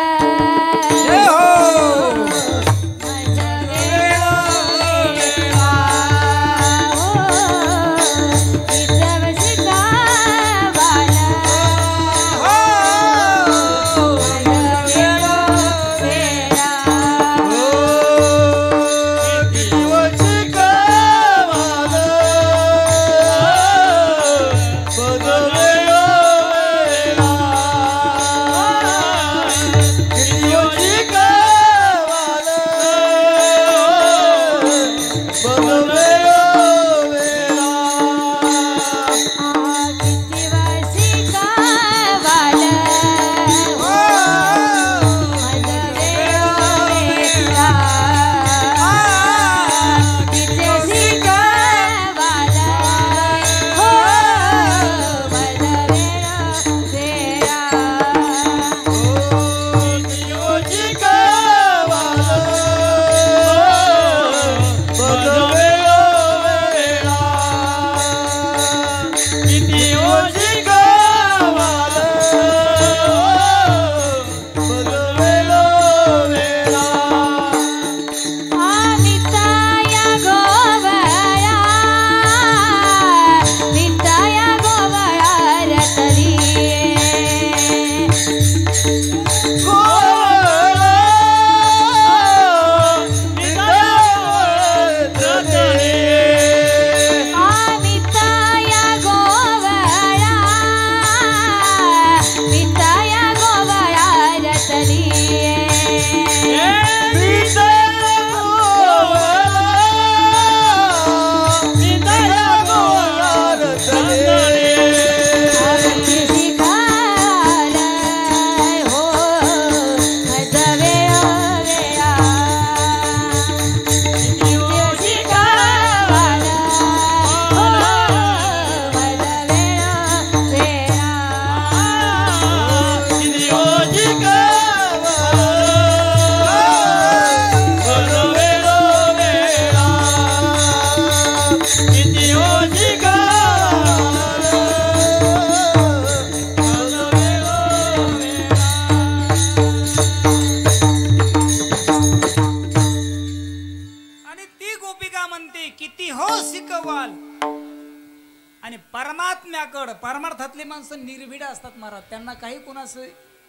परमार्थातले माणसं निर्भीड असतात महाराज. त्यांना काही कोणाचं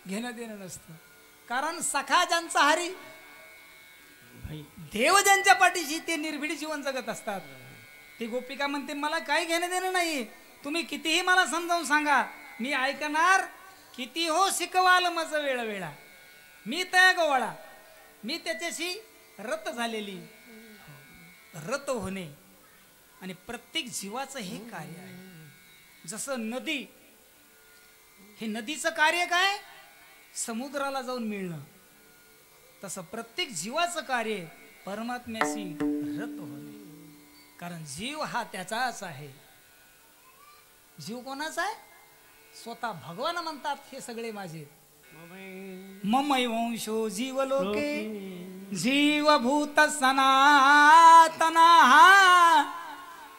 घेणं देणं नसतं. कारण सखा ज्यांचा हरी देव ज्यांच्या पाठीशी ते निर्भीड जीवन जगत असतात. ती गोपिका म्हणते मला काही घेणं देणं नाही. तुम्ही कितीही मला समजावून सांगा मी ऐकणार. किती हो शिकवाल मज वेळ वेळा मी त्या गोवाळा. मी त्याच्याशी रत झालेली. रत होणे आणि प्रत्येक जीवाचं हे कार्य आहे. जसं नदी हे नदीचं कार्य काय समुद्राला जाऊन मिळणं तसं प्रत्येक जीवाचं कार्य परमात्म्याशी रत होणे. कारण जीव हा त्याचाच आहे. जीव कोणाचा आहे स्वतः भगवान म्हणतात हे सगळे माझे. ममै वंशो जीवलोके जीवभूत सनातना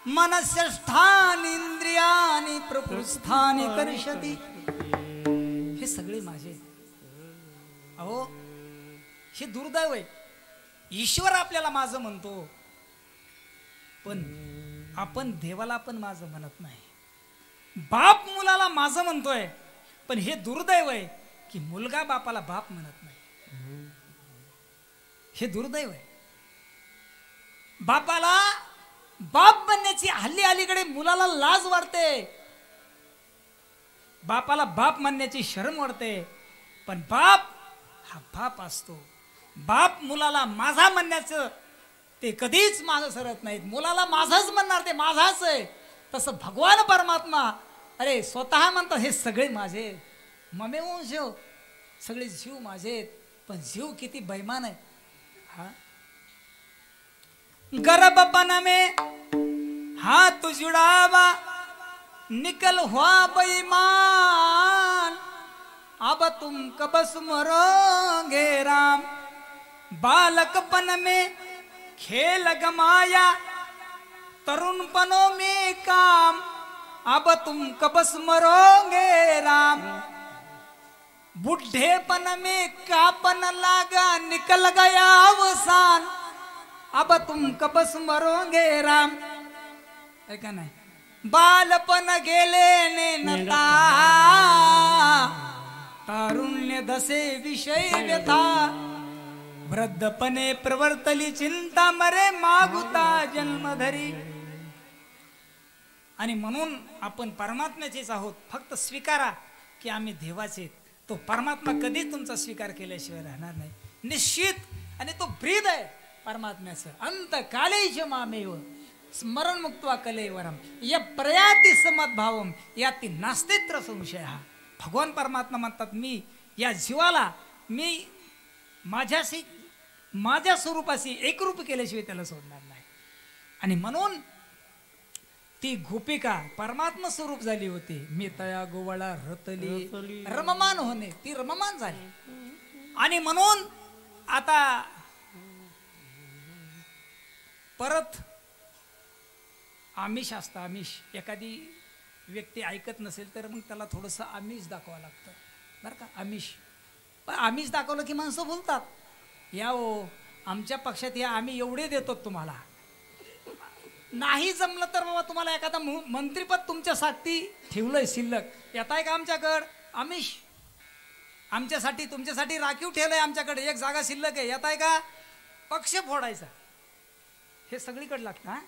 मनस्यष्ठानि इंद्रियानि प्रकृष्ठानि कर्षति. हे सगळे माझे. अहो हे दुर्दैव आहे. ईश्वर आपल्याला माझं म्हणतो पण आपण देवाला पण माझं म्हणत नाही. बाप मुलाला माझं म्हणतोय पण हे दुर्दैव आहे. की मुलगा बापाला बाप म्हणत नाही. हे दुर्दैव आहे. बापाला बाप म्हणण्याची हल्ली अलीकडे मुलाला लाज वाटते. बापाला बाप म्हणण्याची शरम वाटते. पण बाप हा बाप असतो. बाप मुलाला माझा म्हणण्याचं ते कधीच मागं सरत नाहीत. मुलाला माझाच म्हणणार, ते माझाच आहे. तसं भगवान परमात्मा अरे स्वतः म्हणतात हे सगळे माझे, ममेवून जीव, सगळे जीव माझे. पण जीव किती बैमान आहे. हा गर्भपन में हाथ जुड़ावा निकल हुआ बेईमान, अब तुम कब सुमरोगे राम. बालकपन में खेल गमाया, तरुणपनों में काम, अब तुम कब सुमरोगे राम. बुढ़ेपन में कापन लागा, निकल गया अवसान, अब तुम कब सुमरोगे राम. है का नाही. बालपण गेले नेनता, तारुण्य दसे विषय व्यथा, वृद्धपणे प्रवर्तली चिंता, मरे मागुता जन्मधरी. आणि म्हणून आपण परमात्म्याचेच आहोत. फक्त स्वीकारा की आम्ही देवाचे. तो परमात्मा कधीच तुमचा स्वीकार केल्याशिवाय राहणार नाही निश्चित. आणि तो ब्रीद आहे परमात्म्याचं. अंत कालेच मामेव स्मरण मुक्त्वा कलेवरम या प्रयाती समद्भावम याती नास्तित्र संशय. हा भगवान परमात्मा म्हणतात मी या जीवाला मी माझ्याशी माझ्या स्वरूपाशी एकरूप केल्याशिवाय त्याला सोडणार नाही. आणि म्हणून ती गोपिका परमात्मा स्वरूप झाली होती. मी तया गोवळा रतली रममान होणे, ती रममान झाली. आणि म्हणून आता परत आमिष असतं. आमिष एखादी व्यक्ती ऐकत नसेल तर मग त्याला थोडंसं आमिष दाखवावं लागतं बरं का. आमिष पण आमिष दाखवलं की माणसं बोलतात या ओ आमच्या पक्षात या, आम्ही एवढे देतो तुम्हाला. नाही जमलं तर बाबा तुम्हाला एखादा मंत्रीपद तुमच्यासाठी ठेवलंय शिल्लक, येताय का आमच्याकडं. आमिष आमच्यासाठी तुमच्यासाठी राखीव ठेवलंय आमच्याकडे, एक जागा शिल्लक आहे, येताय का. पक्ष फोडायचा हे सगळीकडे लागतं. हा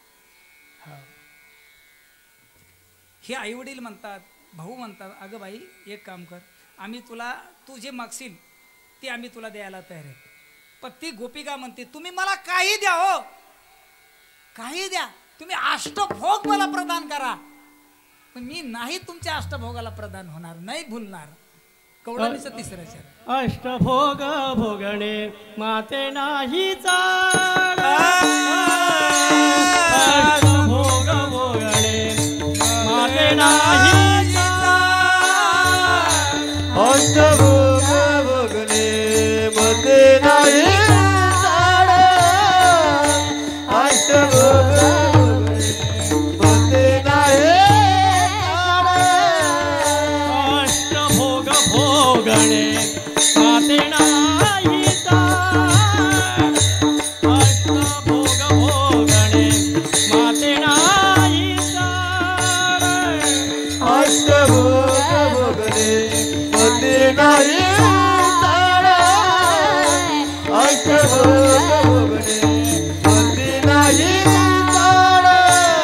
हे आई वडील म्हणतात, भाऊ म्हणतात अगं बाई एक काम कर, आम्ही तुला तू जे मागशील ते आम्ही तुला द्यायला तयार आहे. पण ती गोपिका म्हणते तुम्ही मला काही द्या हो, काही द्या, तुम्ही अष्टभोग मला प्रदान करा, पण मी नाही तुमच्या अष्टभोगाला प्रदान होणार नाही, भूलणार. कवळालीचं तिसरं चरण. अष्टभोग भोगणे माते नाही चाड, अष्टभोग भोगणे माते नाही चाड, अष्टभोग भोगणे मते नाही चाड, अष्टभोग भोगणे मते नाही चाड. अष्टभोग भोगणे माते नाही चाड, अष्टभोग भोगणे माते नाही चाड, अष्टभोग भोगणे मते नाही चाड.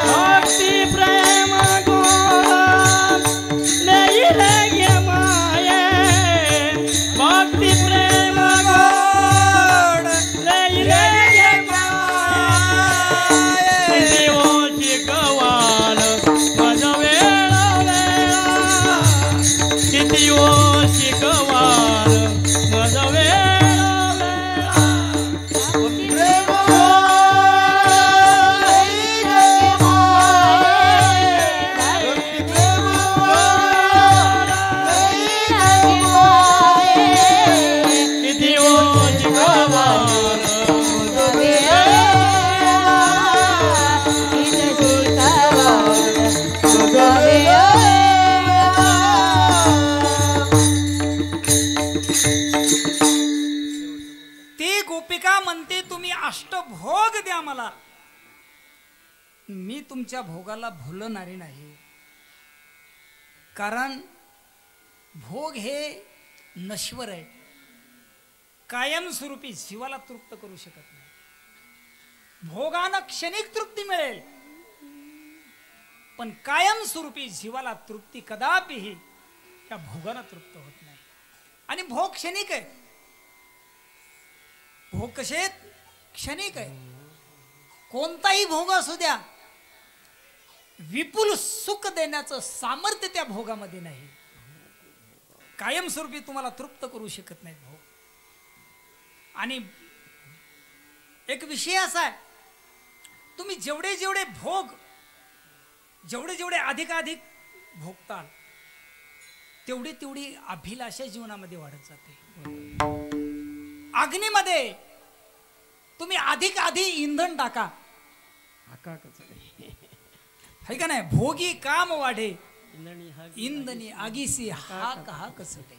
भक्ती प्रेम गोळा नाही रे माये, भक्ती प्रेम गोड नाही रे माये, देवाची गवाल माझ वेळा वेळा, किती ओशी गवाल माझ वेळा वेळा. प्रेम किती ओशी गवाल ती गोपिका म्हणते तुम्ही अष्टभोग द्या मला, मी तुमच्या भोगाला भुलणारी नाही. कारण भोग हे नश्वर आहे, कायमस्वरूपी जीवाला तृप्त करू शकत नाही. भोगानं क्षणिक तृप्ती मिळेल, पण कायमस्वरूपी जीवाला तृप्ती कदापिही त्या भोगानं तृप्त होत नाही. आणि भोग क्षणिक आहे. भोग कसे आहेत? क्षणिक आहे. कोणताही भोग असू द्या, विपुल सुख देण्याचं सामर्थ्य त्या भोगामध्ये नाही. कायमस्वरूपी तुम्हाला तृप्त करू शकत नाही भोग. आणि एक विषय असा आहे, तुम्ही जेवढे जेवढे भोग जेवढे जेवढे अधिकाधिक भोगताल, तेवढी तेवढी अभिलाषा जीवनामध्ये वाढत जाते. अग्नीमध्ये तुम्ही अधिक इंधन टाका, है का नाही? भोगी काम वाढे, इंधनी आगीसी हाक हाक सटे.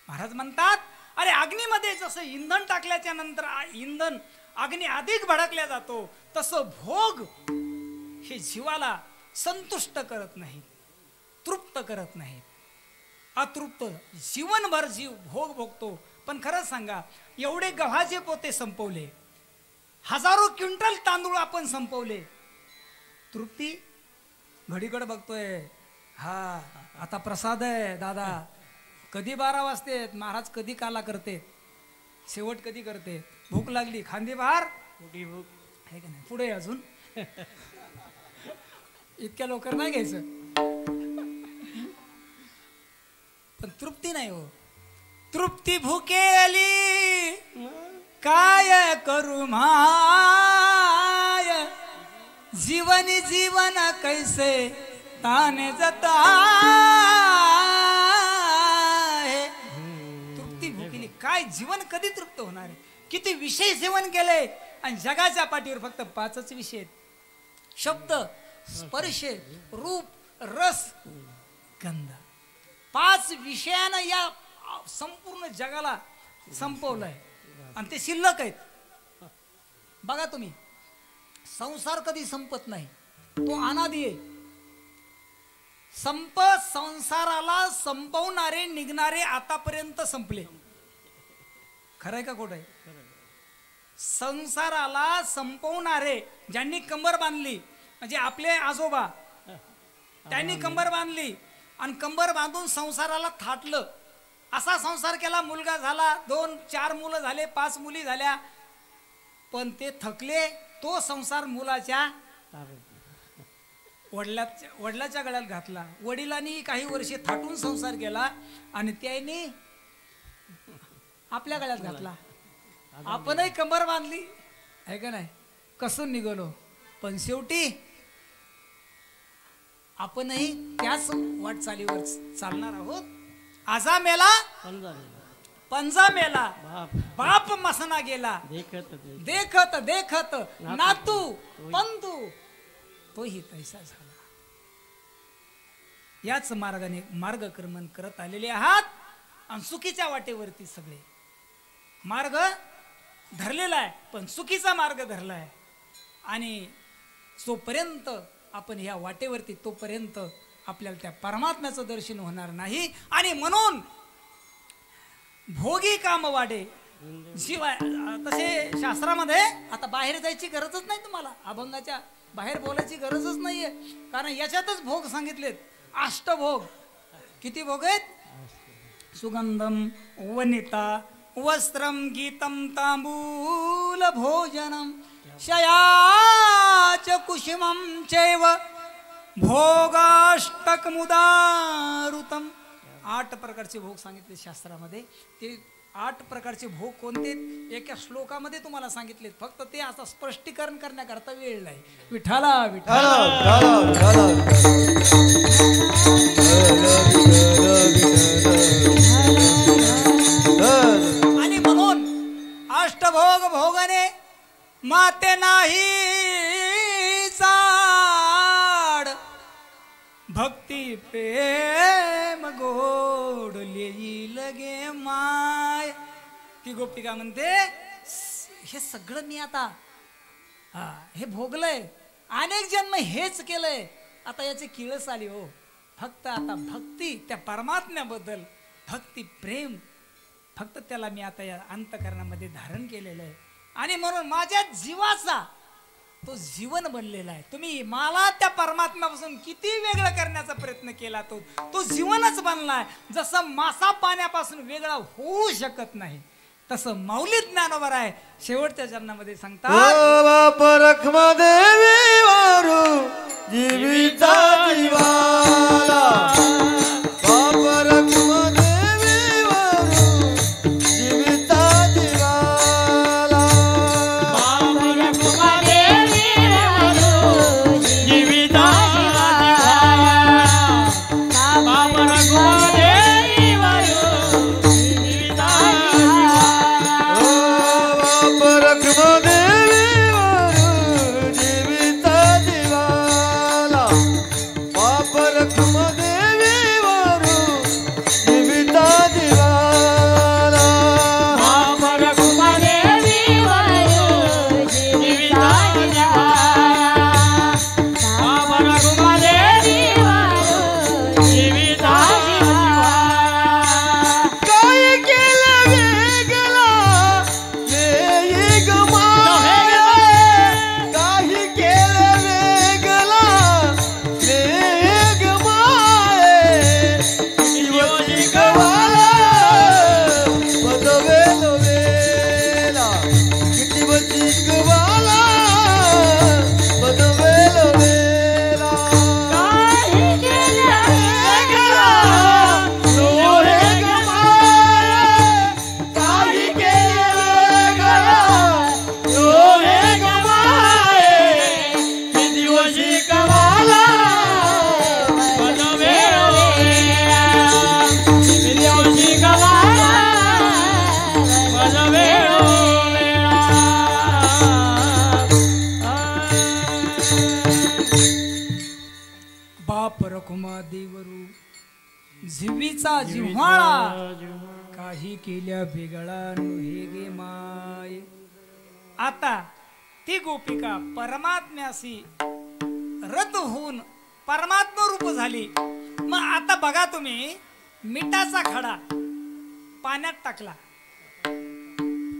महाराज म्हणतात, अरे अग्नीमध्ये जसं इंधन टाकल्याच्या नंतर इंधन अग्नी अधिक भडकल्या जातो, तसं भोग हे जीवाला संतुष्ट करत नाही, तृप्त करत नाही. अतृप्त जीवनभर जीव भोग भोगतो. पण खरंच सांगा, एवढे गव्हाचे पोते संपवले, हजारो क्विंटल तांदूळ आपण संपवले, तृप्ती? घडीकडे बघतोय, हा आता प्रसाद आहे दादा, कधी 12 वाजते, महाराज कधी काला करते, शेवट कधी करते, भूक लागली, खांदी बहार, मोठी भूक आहे का नाही? पुढे अजून इतक्या लवकर नाही घ्यायचं. पण तृप्ती नाही हो. तृप्ती भुकेली काय करू माय, जीवन जीवन कैसे ताने जाता. तृप्ती भुकेली काय, जीवन कधी तृप्त होणार आहे? किती विषय सेवन केले, आणि जगाच्या पाठीवर फक्त 5च विषय आहेत: शब्द, स्पर्श, रूप, रस, गंध. 5 विषयानं या संपूर्ण जगाला संपवलंय, आणि ते शिल्लक आहेत. बघा तुम्ही, संसार कधी संपत नाही, तो अनादी आहे. संसाराला संपवणारे निघणारे आतापर्यंत संपले. खरंय का खोटं आहे? संसाराला संपवणारे, ज्यांनी कंबर बांधली, म्हणजे आपले आजोबा, त्यांनी कंबर बांधली आणि कंबर बांधून संसाराला थाटलं, असा संसार केला, मुलगा झाला, 2-4 मुलं झाले, 5 मुली झाल्या, पण ते थकले. तो संसार मुलाच्या वडिलाच्या गळ्यात घातला. वडिलांनी काही वर्षे थाटून संसार केला आणि त्याने आपल्या गळ्यात घातला. आपणही कंबर बांधली, आहे का नाही? कसून निघालो, पण शेवटी आपणही त्याच वाटचालीवर चालणार आहोत. आजा मेला पंजा मेला, बाप मसना गेला, देखत देखत नातू पंतू तोही तैसा झाला. याच मार्गाने मार्गक्रमण करत आलेले आहात, आणि चुकीच्या वाटेवरती सगळे मार्ग धरलेला आहे, पण चुकीचा मार्ग धरलाय. आणि जोपर्यंत आपण ह्या वाटेवरती, तोपर्यंत आपल्याला त्या परमात्म्याचं दर्शन होणार नाही. आणि म्हणून भोगी काम वाढे जीवा. तसे शास्त्रामध्ये आता बाहेर जायची गरजच नाही, तुम्हाला अभंगाच्या बाहेर बोलायची गरजच नाहीये, कारण याच्यातच भोग सांगितलेत. अष्टभोग. किती भोग आहेत? सुगंधम वनिता वस्त्रम गीतम तांबूल भोजनम शयाच कुसुमं चैव भोगाष्टक मुदारुतम. 8 प्रकारचे भोग सांगितले शास्त्रामध्ये. ते 8 प्रकारचे भोग कोणते एका श्लोकामध्ये तुम्हाला सांगितलेत, फक्त ते असं स्पष्टीकरण करण्याकरता वेळ नाही. विठाला विठाला. आणि म्हणून अष्टभोग भोगने माते नाही चाड, भक्ती प्रेम गोड येईल गे माय. ती गोपिका म्हणते, हे सगळं मी आता हे भोगलंय, अनेक जन्म हेच केलंय, आता याची किळस आली हो. फक्त आता भक्ती, त्या परमात्म्याबद्दल भक्ती प्रेम फक्त त्याला मी आता या अंतःकरणामध्ये धारण केलेलं आहे आणि म्हणून माझ्या जीवाचा तो जीवन बनलेला आहे. तुम्ही मला त्या परमात्म्यापासून किती वेगळं करण्याचा प्रयत्न केला तो जीवनच बनलाय. जसं मासा पाण्यापासून वेगळा होऊ शकत नाही तसं माऊली ज्ञानोबर आहे. शेवटच्या चरणामध्ये सांगतात परखमा देवी वारू जीविता जीवाला परखमा देवी वारू जीविता जीवाला परखमा देवी वारू जीविता जीवीचा जिव्हाळा काही केल्या बिगळा हे गे माय. आता ती गोपिका परमात्म्याशी रत होऊन परमात्मा रूप झाली. मग आता बघा तुम्ही, मिठाचा खडा पाण्यात टाकला,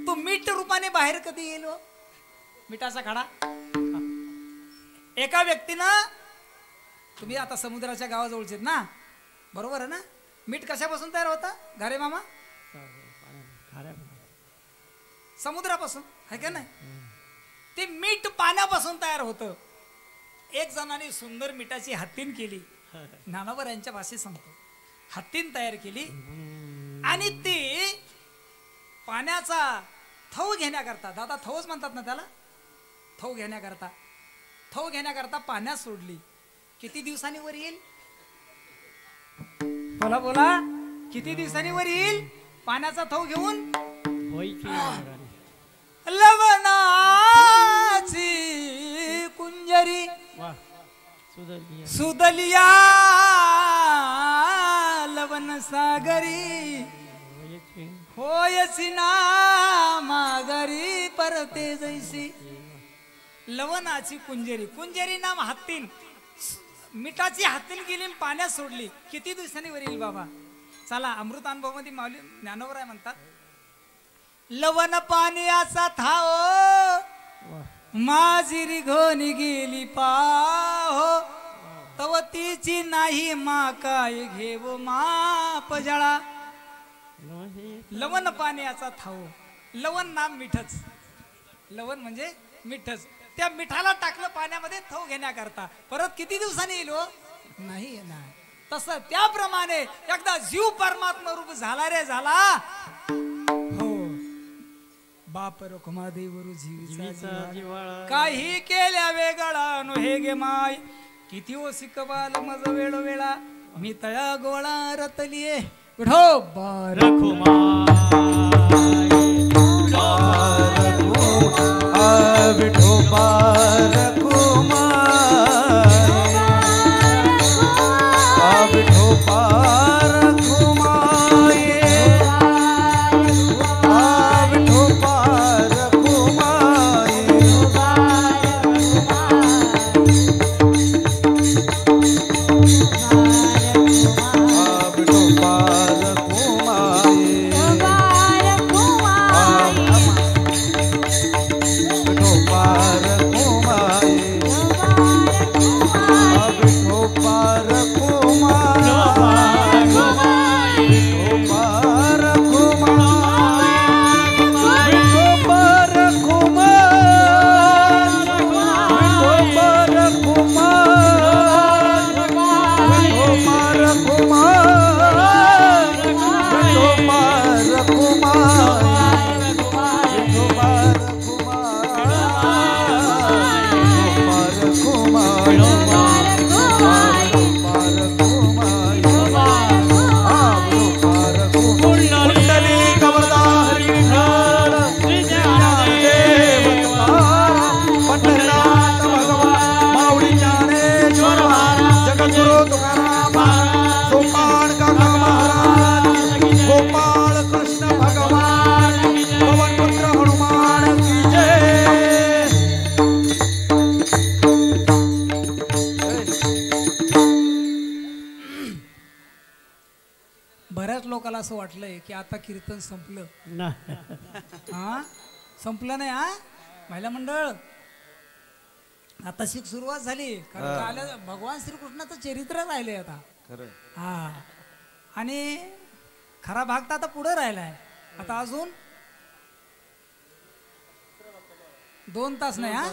तो मीठ रूपाने बाहेर कधी येईल? मिठाचा खडा एका व्यक्तीनं, तुम्ही आता समुद्राच्या गावाजवळचे ना, बरोबर आहे ना? मीठ कशापासून तयार होता घरे मामा? समुद्रापासून, है का नाही? ते मीठ पाण्यापासून तयार होतं. एक जणाने सुंदर मिठाची हत्तीन केली, ज्ञानोबर यांच्या भाषेत सांगतो, हत्तीन तयार केली आणि ती पाण्याचा थौ घेण्याकरता, दादा थौच म्हणतात ना त्याला, थौ घेण्याकरता पाण्यात सोडली. किती दिवसांनी वर येईल? बोला बोला, किती दिवसांनी वर येईल पाण्याचा थौ घेऊन? लवणाची कुंजरी सुदलिया लवण सागरी होयसी ना मागरी परते जैसी. लवणाची कुंजरी, कुंजरी नाम हत्तीन, मिठाची हत्तीन गेली पाण्यात सोडली. किती दिवसांनी वर येईल बाबा? चला, अमृत अनुभव मध्ये माऊली ज्ञानोबर आहे म्हणतात, लवण पाण्याचा थाओ माझी रिघोनी गेली पाहो, तव तिची नाही मा काय घेव माप जळा. लवण पाण्याचा थाओ, लवण नाम मिठच, लवण म्हणजे मिठच. त्या मिठाला टाकलं पाण्यामध्ये थौ घेण्याकरता. परत किती दिवसांनी येईल? नाही येणार. तसं त्याप्रमाणे एकदा जीव परमात्मा रूप झाला रे झाला. हो, बाप रखुमा देवरू जीवीचा जिव्हाळा काही केल्या वेगळा नो हे गे माय. किती ओ शिकवाल मज वेळ वेळा मी तळा गोळा रतलिये विठो रखुमा विठोबा रखुमा विठोबा रखुमा विठोबा रखुमा विठोबा रखुमा असं वाटलंय की आता कीर्तन संपलं. नाही. हा संपलं नाही हा महिला मंडळ. आता शिक सुरुवात झाली कारण काल भगवान श्रीकृष्णाचं चरित्र राहिले आता. खरं हा आणि खरा भाग तर आता पुढे राहिलाय. आता अजून 2 तास नाही हा.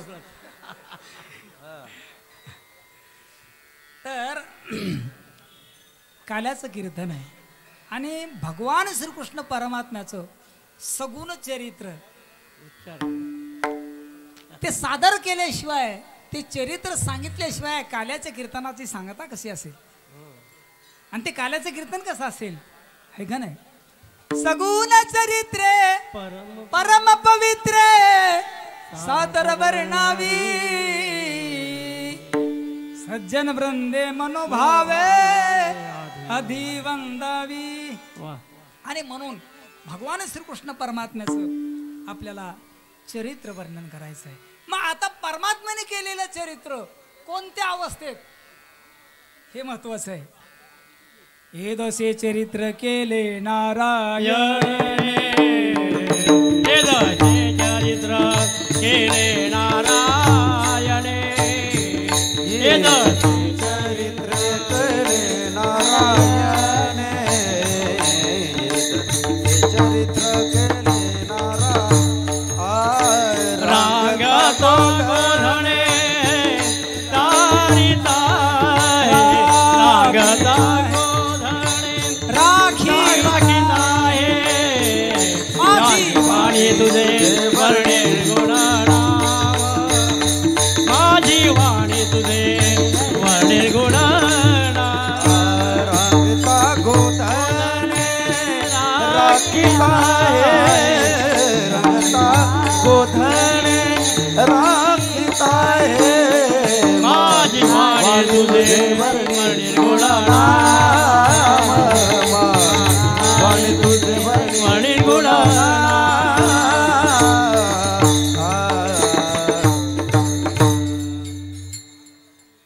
तर काल्याचं कीर्तन आहे आणि भगवान श्रीकृष्ण परमात्म्याचं सगुण चरित्र ते सादर केल्याशिवाय ते चरित्र सांगितल्याशिवाय काल्याच्या कीर्तनाची सांगता कशी असेल आणि ते काल्याचं कीर्तन कसं असेल है का नाही. सगुण चरित्रे परम पवित्रे सादर वर्णावी सज्जन वृंदे मनोभावे अधिवंदावी. आणि म्हणून भगवान श्रीकृष्ण परमात्म्याचं आपल्याला चरित्र वर्णन करायचं आहे. मग आता परमात्म्याने केलेलं चरित्र कोणत्या अवस्थेत हे महत्वाचं आहे. हे दसे चरित्र केले नारायणे हे दसे चरित्र केले नारायणे हे दसे चरित्र केले नारायणे चरित्र केले नारायण रांगतो गोधणे तारिता रांगता गोधणे राखी राखीता माझी वाणी तुझे वर्णे गुणनाम माझी वाणी तुझे वर्णे गुणनाम रांगता गोधने राखीता रांगता गोधने राखीता माझी वाणी तुझे वर्णे गुणनाम वाणी तुझे वर्णे गुणनाम.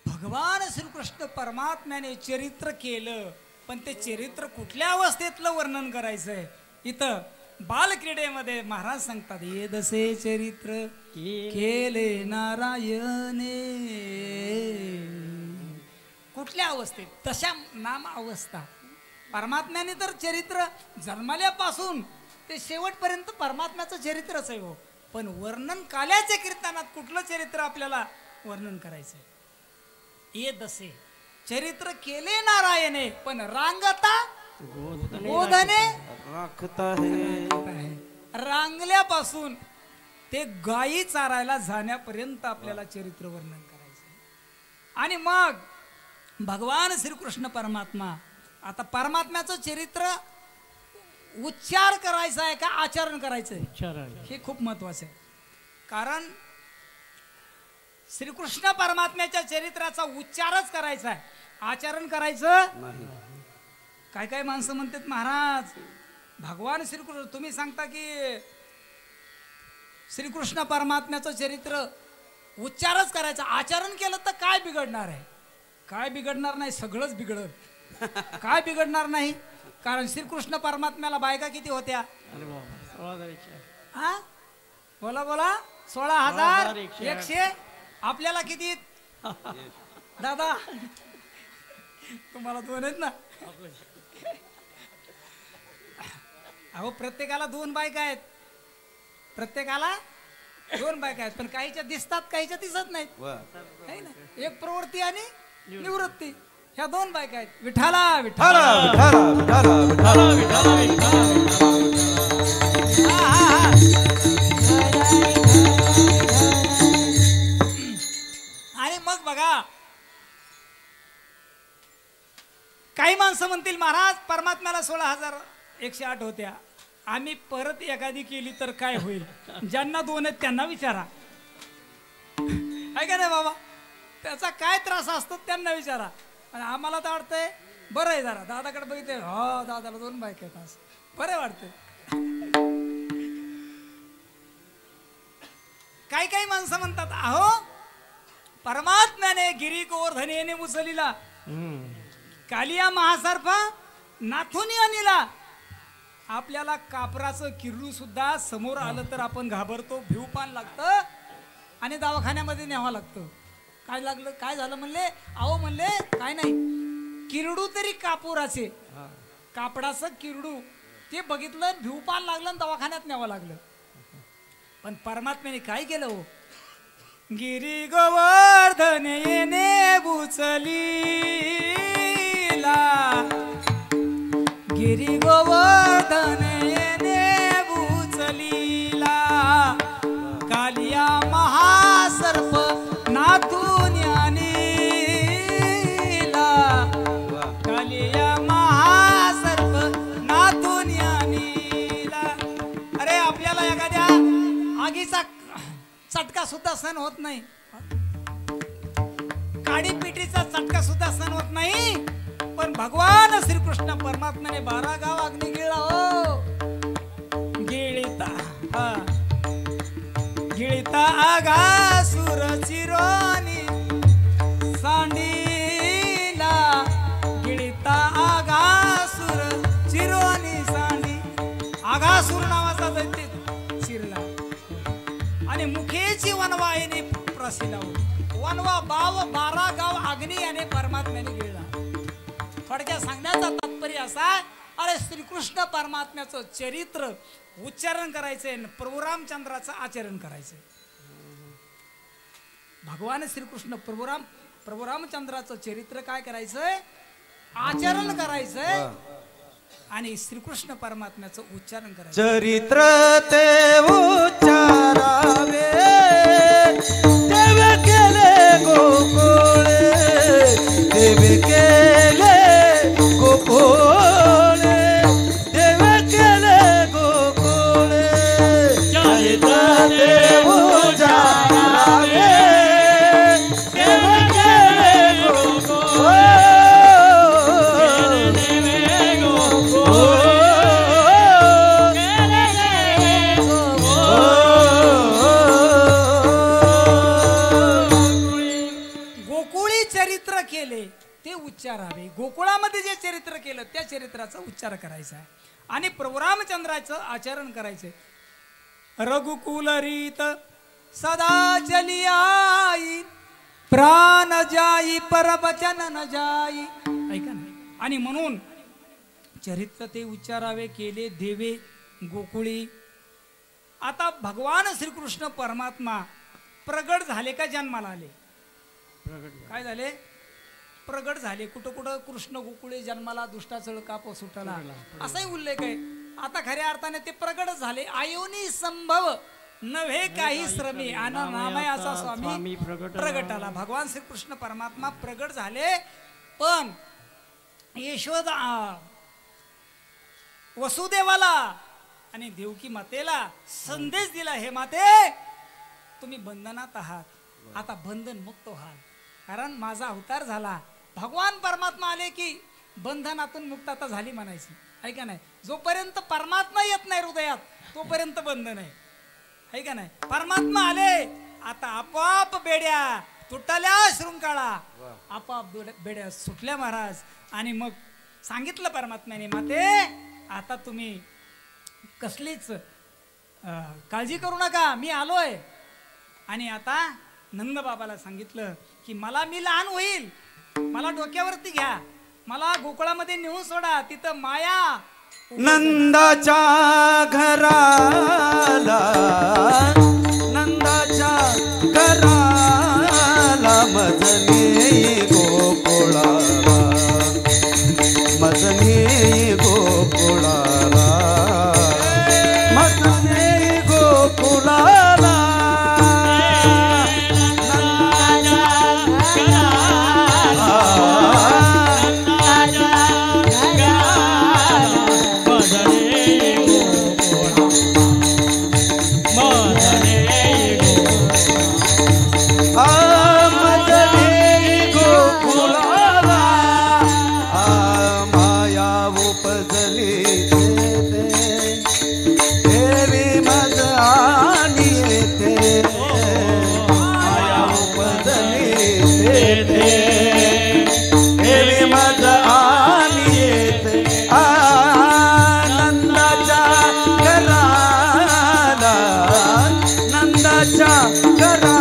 भगवान श्रीकृष्ण परमात्म्याने चरित्र केलं पण ते चरित्र कुठल्या अवस्थेतलं वर्णन करायचंय. इथं बालक्रीडेमध्ये महाराज सांगतात ये दसे चरित्र केले नारायणे. कुठल्या अवस्थेत तशा नाम अवस्था. परमात्म्याने तर चरित्र जन्मल्यापासून ते शेवटपर्यंत परमात्म्याचं चरित्रच आहे हो. पण वर्णन काल्याच्या कीर्तनात कुठलं चरित्र आपल्याला वर्णन करायचंय. ये दसे चरित्र केले नारायणे पण रांगता गोधने राखता है रांगल्यापासून ते गायी चारायला जाण्यापर्यंत आपल्याला चरित्र वर्णन करायचं. आणि मग भगवान श्रीकृष्ण परमात्मा आता परमात्म्याचं चरित्र उच्चार करायचा आहे का आचरण करायचं आहे हे खूप महत्वाचं आहे. कारण श्रीकृष्ण परमात्म्याच्या चरित्राचा उच्चारच करायचा आहे आचरण करायचं नाही. काय काय माणसं म्हणतात महाराज भगवान श्रीकृष्ण तुम्ही सांगता की श्रीकृष्ण परमात्म्याचं चरित्र उच्चारच करायचा आचरण केलं तर काय बिघडणार आहे. काय बिघडणार नाही सगळंच बिघडत. काय बिघडणार नाही कारण श्रीकृष्ण परमात्म्याला बायका किती होत्या हा बोला बोला 16,100. आपल्याला किती दादा तुम्हाला 2 आहेत ना. अहो प्रत्येकाला 2 बायका आहेत. प्रत्येकाला 2 बायका आहेत पण काहीच्या दिसतात काहीच्या दिसत नाहीत है ना. एक प्रवृत्ती आणि निवृत्ती ह्या 2 बायका आहेत. विठाला विठाला विठाला विठाला विठाला आणि मग बघा काही माणसं म्हणतील महाराज परमात्म्याला 16,108 होत्या आम्ही परत एखादी केली तर काय होईल. ज्यांना 2 आहेत त्यांना विचारा आहे का नाही बाबा. त्याचा काय त्रास असतो त्यांना विचारा. आणि आम्हाला तर वाटतंय बरं आहे जरा दादाकडे बघितले हो दादाला 2 बायका आहेत असं बरं वाटतंय. काही काही माणसं म्हणतात अहो परमात्म्याने गिरी गोवर्धनेने उचलिला कालिया महासर्प नाथुनी अनिला आपल्याला कापराचं किरडू सुद्धा समोर आलं तर आपण घाबरतो, भिव पान लागतं आणि दवाखान्यामध्ये न्यावं लागतं. काय लागलं, काय झालं म्हणले, अहो म्हणले काय नाही, किरडू तरी कापुराचे, कापडाचं किरडू ते बघितलं, भिव पान लागलं आणि दवाखान्यात न्यावं लागलं. पण परमात्म्याने काय केलं हो, गिरी गोवर्धन येणे बुचलीला, गिरी गोवर्धन येणे बुचलीला, कालिया महासर्प नाथून आणीला, कालिया महासर्प नाथून आणीला. अरे आपल्याला एखाद्या आगीचा चटका सुद्धा सहन होत नाही, काडी पिटीचा चटका सुद्धा सहन होत नाही, पण भगवान श्रीकृष्ण परमात्म्याने 12 गाव अग्नी गिळला हो. गिळता आगासुर चिरोनी सांडीला, गिळता आगासुर चिरोनी सांडी. आगासुर नावाचा दैत्य चिरला आणि मुखेची वनवाहिनी प्रसिला. वनवा 12 गाव अग्नी याने परमात्म्याने गिळला. थोडक्यात सांगण्याचा तात्पर्य असा, अरे श्रीकृष्ण परमात्म्याचं चरित्र उच्चारण करायचंय, प्रभू रामचंद्राचं आचरण करायचंय. भगवान श्रीकृष्ण प्रभू रामचंद्राचं चरित्र काय करायचंय, आचरण करायचंय आणि श्रीकृष्ण परमात्म्याचं उच्चारण करायचं. चरित्र ते उच्चारावे देव केले गोकुळे, देव केले गोकुळे, देव केले गोकुळे. चरित्र ते उच्चारावे देव केले गोकुळे. केले ते उच्चारावे. गोकुळामध्ये जे चरित्र केलं त्या चरित्राचा उच्चार करायचा आहे आणि प्रभू रामचंद्राचं आचरण करायचंय. रघुकुल रीत सदा चली आई, प्राण जाई परवचन न जाई. ऐका ना. आणि म्हणून चरित्र ते उच्चारावे केले देवे गोकुळी. आता भगवान श्रीकृष्ण परमात्मा प्रगट झाले का जन्माला आले? काय झाले? प्रगट झाले. कुठं कुठं कृष्ण गोकुळे जन्माला दुष्टाचळ काप सुटला असाही उल्लेख आहे. आता खऱ्या अर्थाने ते प्रगट झाले. आयोनी संभव नव्हे काही श्रमी आणि नामयाचा स्वामी प्रगटाला. भगवान श्रीकृष्ण परमात्मा प्रगट झाले. पण यशोदा वसुदेवाला आणि देवकी मातेला संदेश दिला, हे माते तुम्ही बंधनात आहात, आता बंधन मुक्त व्हाल, कारण माझा अवतार झाला. भगवान परमात्मा आले की बंधनातून मुक्तता झाली म्हणायची. आहे का नाही? जोपर्यंत परमात्मा येत नाही हृदयात तोपर्यंत बंधन आहे. आहे का नाही? परमात्मा आले आता आपोआप बेड्या तुटल्या, शृंखला आपोआप बेड्या सुटल्या महाराज. आणि मग सांगितलं परमात्म्याने, माते आता तुम्ही कसलीच काळजी करू नका, मी आलोय. आणि आता नंद बाबाला सांगितलं की मी लहान होईल, मला डोक्यावरती घ्या, मला गोकुळामध्ये नेऊन सोडा, तिथं माया. नंदाच्या घराला, नंदाच्या घराला मजने गोकुळाला, मजने गोकुळाला, मजने गोकुळाला. करा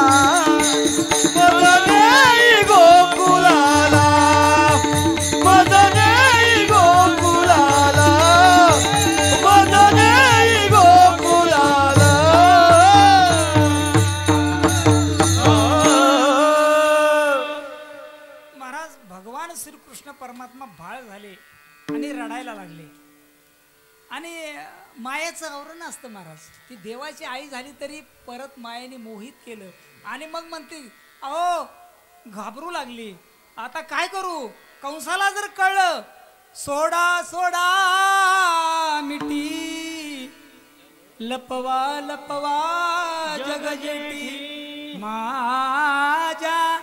मदने गोकुळाला मदने गोकुळाला मदने गोकुळाला महाराज भगवान श्रीकृष्ण परमात्मा भाळ झाले आणि रडायला लागले. आणि मायेचं आवरण असतं महाराज. ती देवाची आई झाली तरी परत मायेने मोहित केलं आणि मग म्हणते अहो घाबरू लागली. आता काय करू? कंसाला जर कळलं सोडा सोडा मिठी लपवा लपवा जगजेठी माझ्या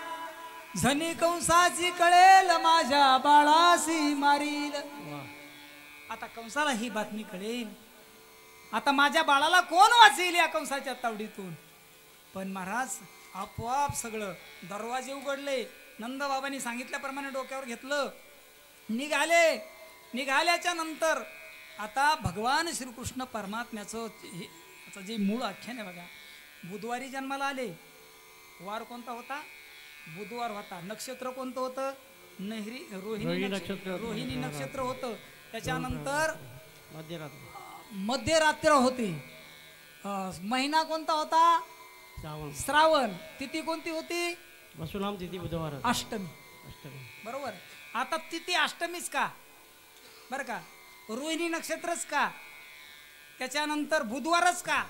झनी कंसाची कळेल माझ्या बाळासी मारील. आता कंसाला ही बातमी कळेल. आता माझ्या बाळाला कोण वाचेल या कंसाच्या तावडीतून. पण महाराज आपोआप सगळं दरवाजे उघडले. नंदबाबांनी सांगितल्याप्रमाणे डोक्यावर घेतलं. निघाल्याच्या नंतर आता भगवान श्रीकृष्ण परमात्म्याचं जे मूळ आख्यान आहे बघा. बुधवारी जन्माला आले. वार कोणता होता? बुधवार होता. नक्षत्र कोणतं होतं? रोहिणी नक्षत्र होतं. त्याच्यानंतर मध्यरात्र होती. महिना कोणता होता? श्रावण. तिथी कोणती होती? वसुनाम तिथी बुधवार. अष्टमी. बरोबर. आता तिथी अष्टमीच का बरं का? रोहिणी नक्षत्रच का? त्याच्यानंतर बुधवारच का?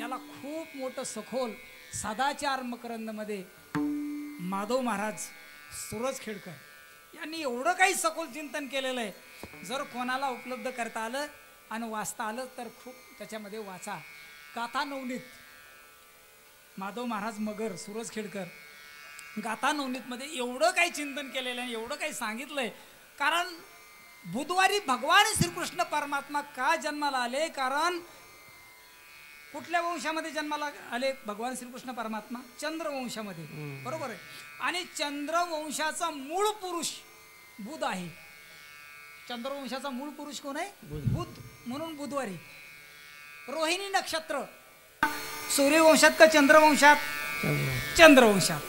याला खूप मोठं सखोल सदाचार मकरंद मध्ये माधव महाराज सुरजखेडकर यांनी एवढं काही सखोल चिंतन केलेलं आहे. जर कोणाला उपलब्ध करता आलं आणि वाचता आलं तर खूप त्याच्यामध्ये वाचा. गाथा नवनीत माधव महाराज मगर सुरजखेडकर गाथा नवनीत मध्ये एवढं काही चिंतन केलेलं आहे, एवढं काही सांगितलंय. कारण बुधवारी भगवान श्रीकृष्ण परमात्मा का जन्माला आले? कारण कुठल्या वंशामध्ये जन्माला आले भगवान श्रीकृष्ण परमात्मा? चंद्रवंशामध्ये. बरोबर आहे. आणि चंद्रवंशाचा मूळ पुरुष बुध आहे. चंद्रवंशाचा मूळ पुरुष कोण आहे? बुध. म्हणून बुधवारी. रोहिणी नक्षत्र सूर्यवंशात का चंद्रवंशात? चंद्रवंशात.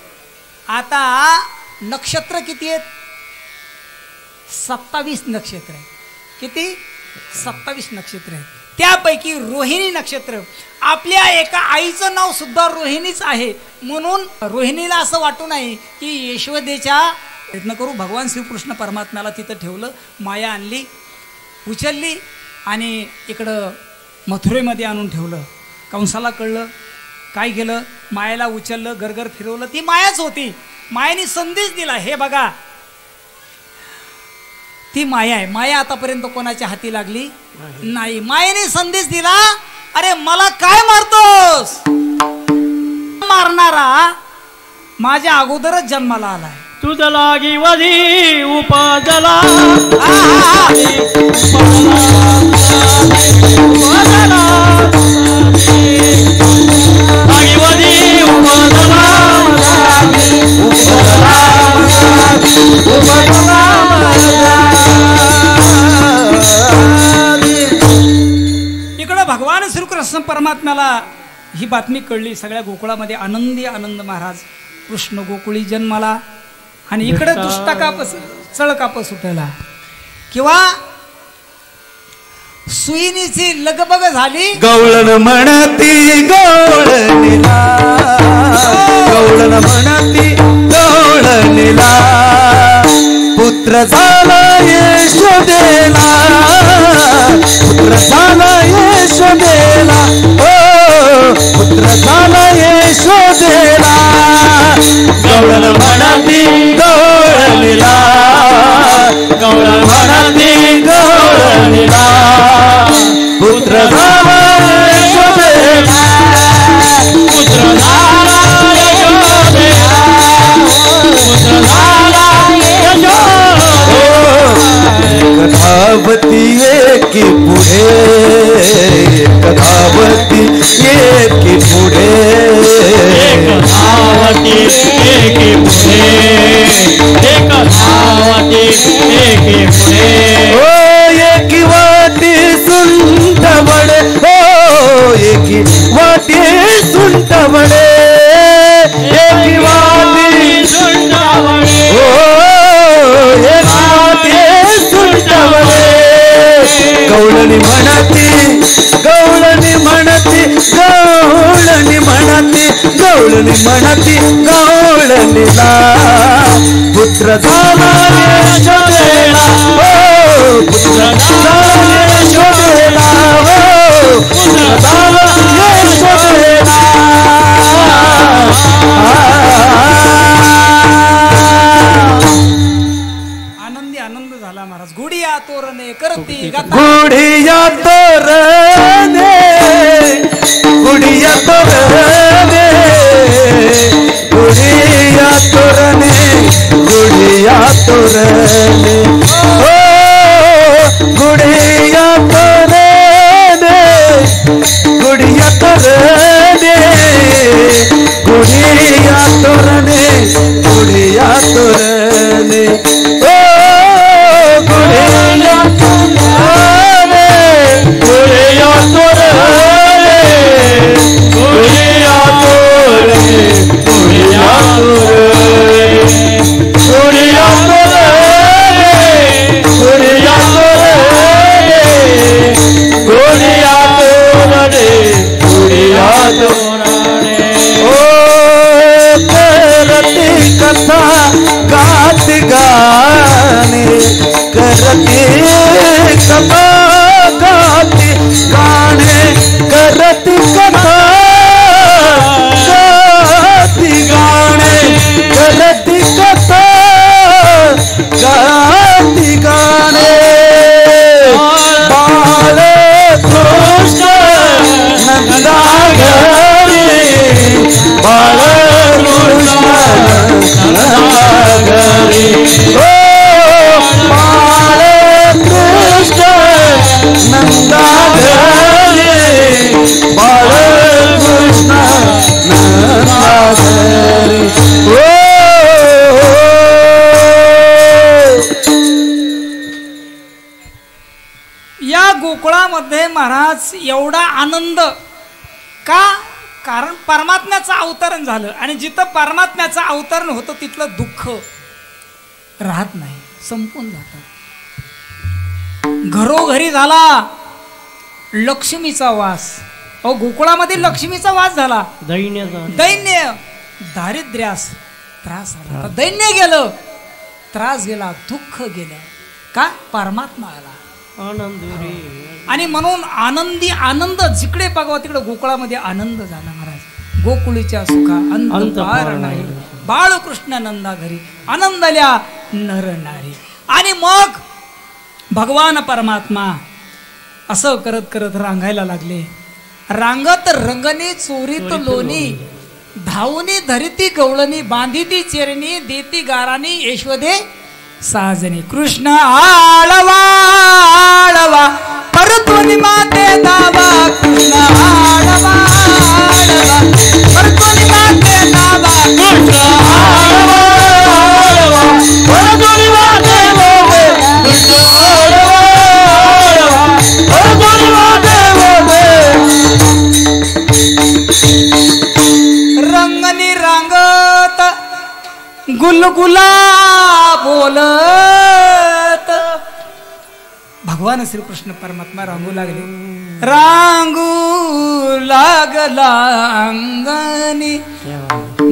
आता नक्षत्र किती आहेत? 27 नक्षत्र आहेत. किती? 27 नक्षत्र आहेत. त्यापैकी रोहिणी नक्षत्र. आपल्या एका आईचं नाव सुद्धा रोहिणीच आहे. म्हणून रोहिणीला असं वाटू नये की यशोदेच्या प्रयत्न करू. भगवान श्रीकृष्ण परमात्म्याला तिथं ठेवलं. माया आणली, उचलली आणि इकडं मथुरेमध्ये आणून ठेवलं. कंसाला कळलं. काय केलं? मायाला उचललं, गरगर फिरवलं. ती मायाच होती. मायाने संदेश दिला. हे बघा ती माया आहे. माया आतापर्यंत कोणाच्या हाती लागली नाही. मायेने संदेश दिला, अरे मला काय मारतोस? मारणारा माझ्या अगोदरच जन्माला आलाय. तुझ लागी वधी उपजला इकडं भगवान श्रीकृष्ण परमात्म्याला ही बातमी कळली. सगळ्या गोकुळामध्ये आनंदी आनंद. महाराज कृष्ण गोकुळी जन्माला आणि इकडे दुष्टाकापस चळकापस उठला. किंवा सुईनीची लगबग झाली. गवळण म्हणती गवळणीला गवळण म्हणती गवळणीला पुत्र झाला यशोदेला पुत्र झाला यशोदेला ओ पुत्र झाला यशोदेला गवळण म्हणती गवळणीला गवळण म्हणती गवळणीला पुत्र झाला यशोदेला पुत्र झाला यशोदेला पुत्र झाला कथावती एकी पुढे कथावती एकी पुढे कथावती एकी पुढे कथावती एकी पुढे ओ एकी वाटी सुंठ बडे ओ एकी वाटी सुंठ बडे गवळणी म्हणती गवळणी म्हणती गवळणी म्हणती गवळणी म्हणती गवळणीला पुत्र झाला यशोदेला हो पुत्र झाला यशोदेला हो पुत्र झाला यशोदेला आनंदी आनंद झाला महाराज. गुडिया तोरणे करती गुडिया तोरणे गुडिया तोरणे गुडिया तोरणे गुडिया तोरणे हो गुडिया तोरणे गुडिया तोरणे गुडिया तोरणे गुडिया तोरणे हो गुडिया तोरणे गुडिया तोरणे गुडिया तोरणे गुडिया तोरणे गुडिया तोरणे गुडिया तोरणे गुडिया तोरणे गुडिया तोरणे ओ करती कथा गात गाणे करती कथा गाती गाणे करती कथा गाती गाणे करती कथा गाती गाणे बाळ कृष्ण नंदा घरी बाळ कृष्ण नंदा घरी ओ बाळ कृष्ण नंदा घरी बाळ कृष्ण नंदा घरी ओ या गोकुळामध्ये महाराज एवढा आनंद का? कारण परमात्म्याचं अवतरण झालं आणि जिथं परमात्म्याचं अवतरण होतं तिथलं दुःख राहत नाही, संपून जातं. घरोघरी झाला लक्ष्मीचा वास. अहो गोकुळामध्ये लक्ष्मीचा वास झाला. दैन्य दारिद्र्यास त्रास आला, दैन्य गेलं, त्रास गेला, दुःख गेलं. का? परमात्मा आला. आणि म्हणून आनंदी आनंद जिकडे बघावं तिकडे गोकुळामध्ये आनंद झाला महाराज. गोकुळीच्या सुखा अंत पार नाही, बाळकृष्ण नंदा घरी आनंदल्या नर नारी. आणि मग भगवान परमात्मा असं करत करत रांगायला लागले. रांगत रंगणी चोरीत लोणी धावणी धरिती गवळणी बांधिती चेरणी देती गाराणी यशोदे साजनी. कृष्ण आळवा आळवा परतून माते दावा कृष्ण आळवा आळवा परतून माते दावा कृष्ण आळवा आळवा परतून माते दावा कृष्ण आळवा आळवा परतून माते दावा. रंगनी रांगत गुलगुला बोलत भगवान श्रीकृष्ण परमात्मा रांगू लागले. रांगू लागला अंगणी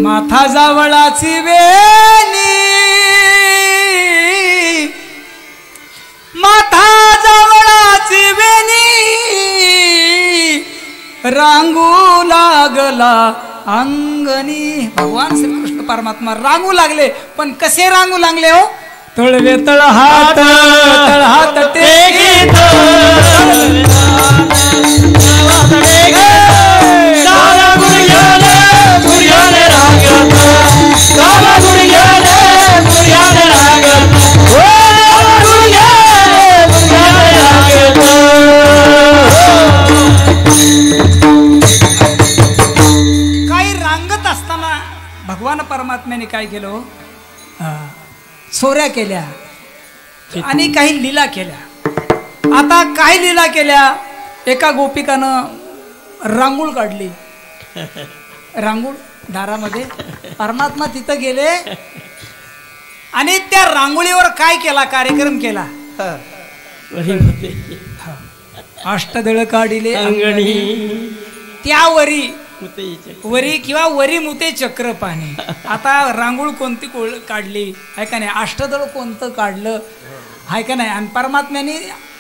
माथा जावळाची वेणी माथा जावळाची वेणी रांगू लागला अंगणी. भगवान श्रीकृष्ण परमात्मा रांगू लागले. पण कसे रांगू लागले हो? तळवे तळ हात टेकीत काही रांगत असताना भगवान परमात्म्याने काय केलं? सोऱ्या केल्या आणि काही लीला केल्या. आता काय लीला केल्या? एका गोपिकानं रांगोळ काढली. रांगोळ दारामध्ये परमात्मा तिथं गेले आणि त्या रांगोळीवर काय केला? कार्यक्रम केला. अष्टदळ काढिले अंगणी त्यावरी मुतेचे वरी किंवा वरी मुते चक्र पाणी. आता रांगोळ कोणती काढली आहे का नाही, अष्टदळ कोणतं काढलं आहे का नाही, आणि परमात्म्याने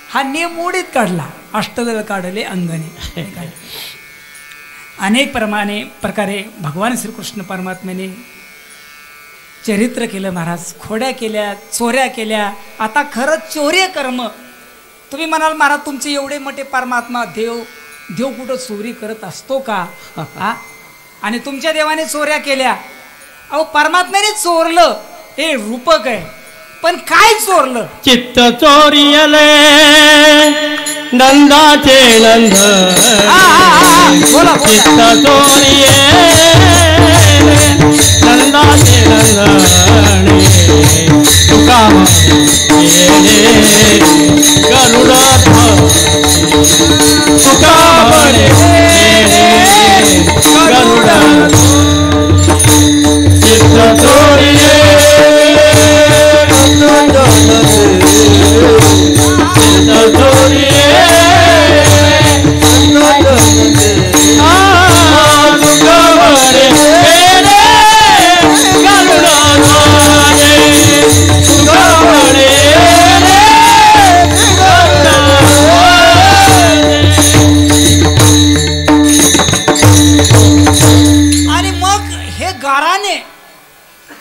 हा नियम मोडीत काढला, अष्टदळ काढले अंगणी. अनेक प्रकारे भगवान श्रीकृष्ण परमात्म्याने चरित्र केलं महाराज. खोड्या केल्या, चोऱ्या केल्या. आता खरंच चोरी कर्म. तुम्ही म्हणाल महाराज तुमचे एवढे मोठे परमात्मा देव कुठं चोरी करत असतो का? आणि तुमच्या देवाने चोऱ्या केल्या. अहो परमात्म्याने चोरलं हे रूपक आहे, पण काय चोरलं? चित्त चोरियले नंदाचे नंद. बोला चित्त चोरिये नंदाचे नंदणे तुका गरुड तुका गरुड चित्त चोरिये चित्त चोरिये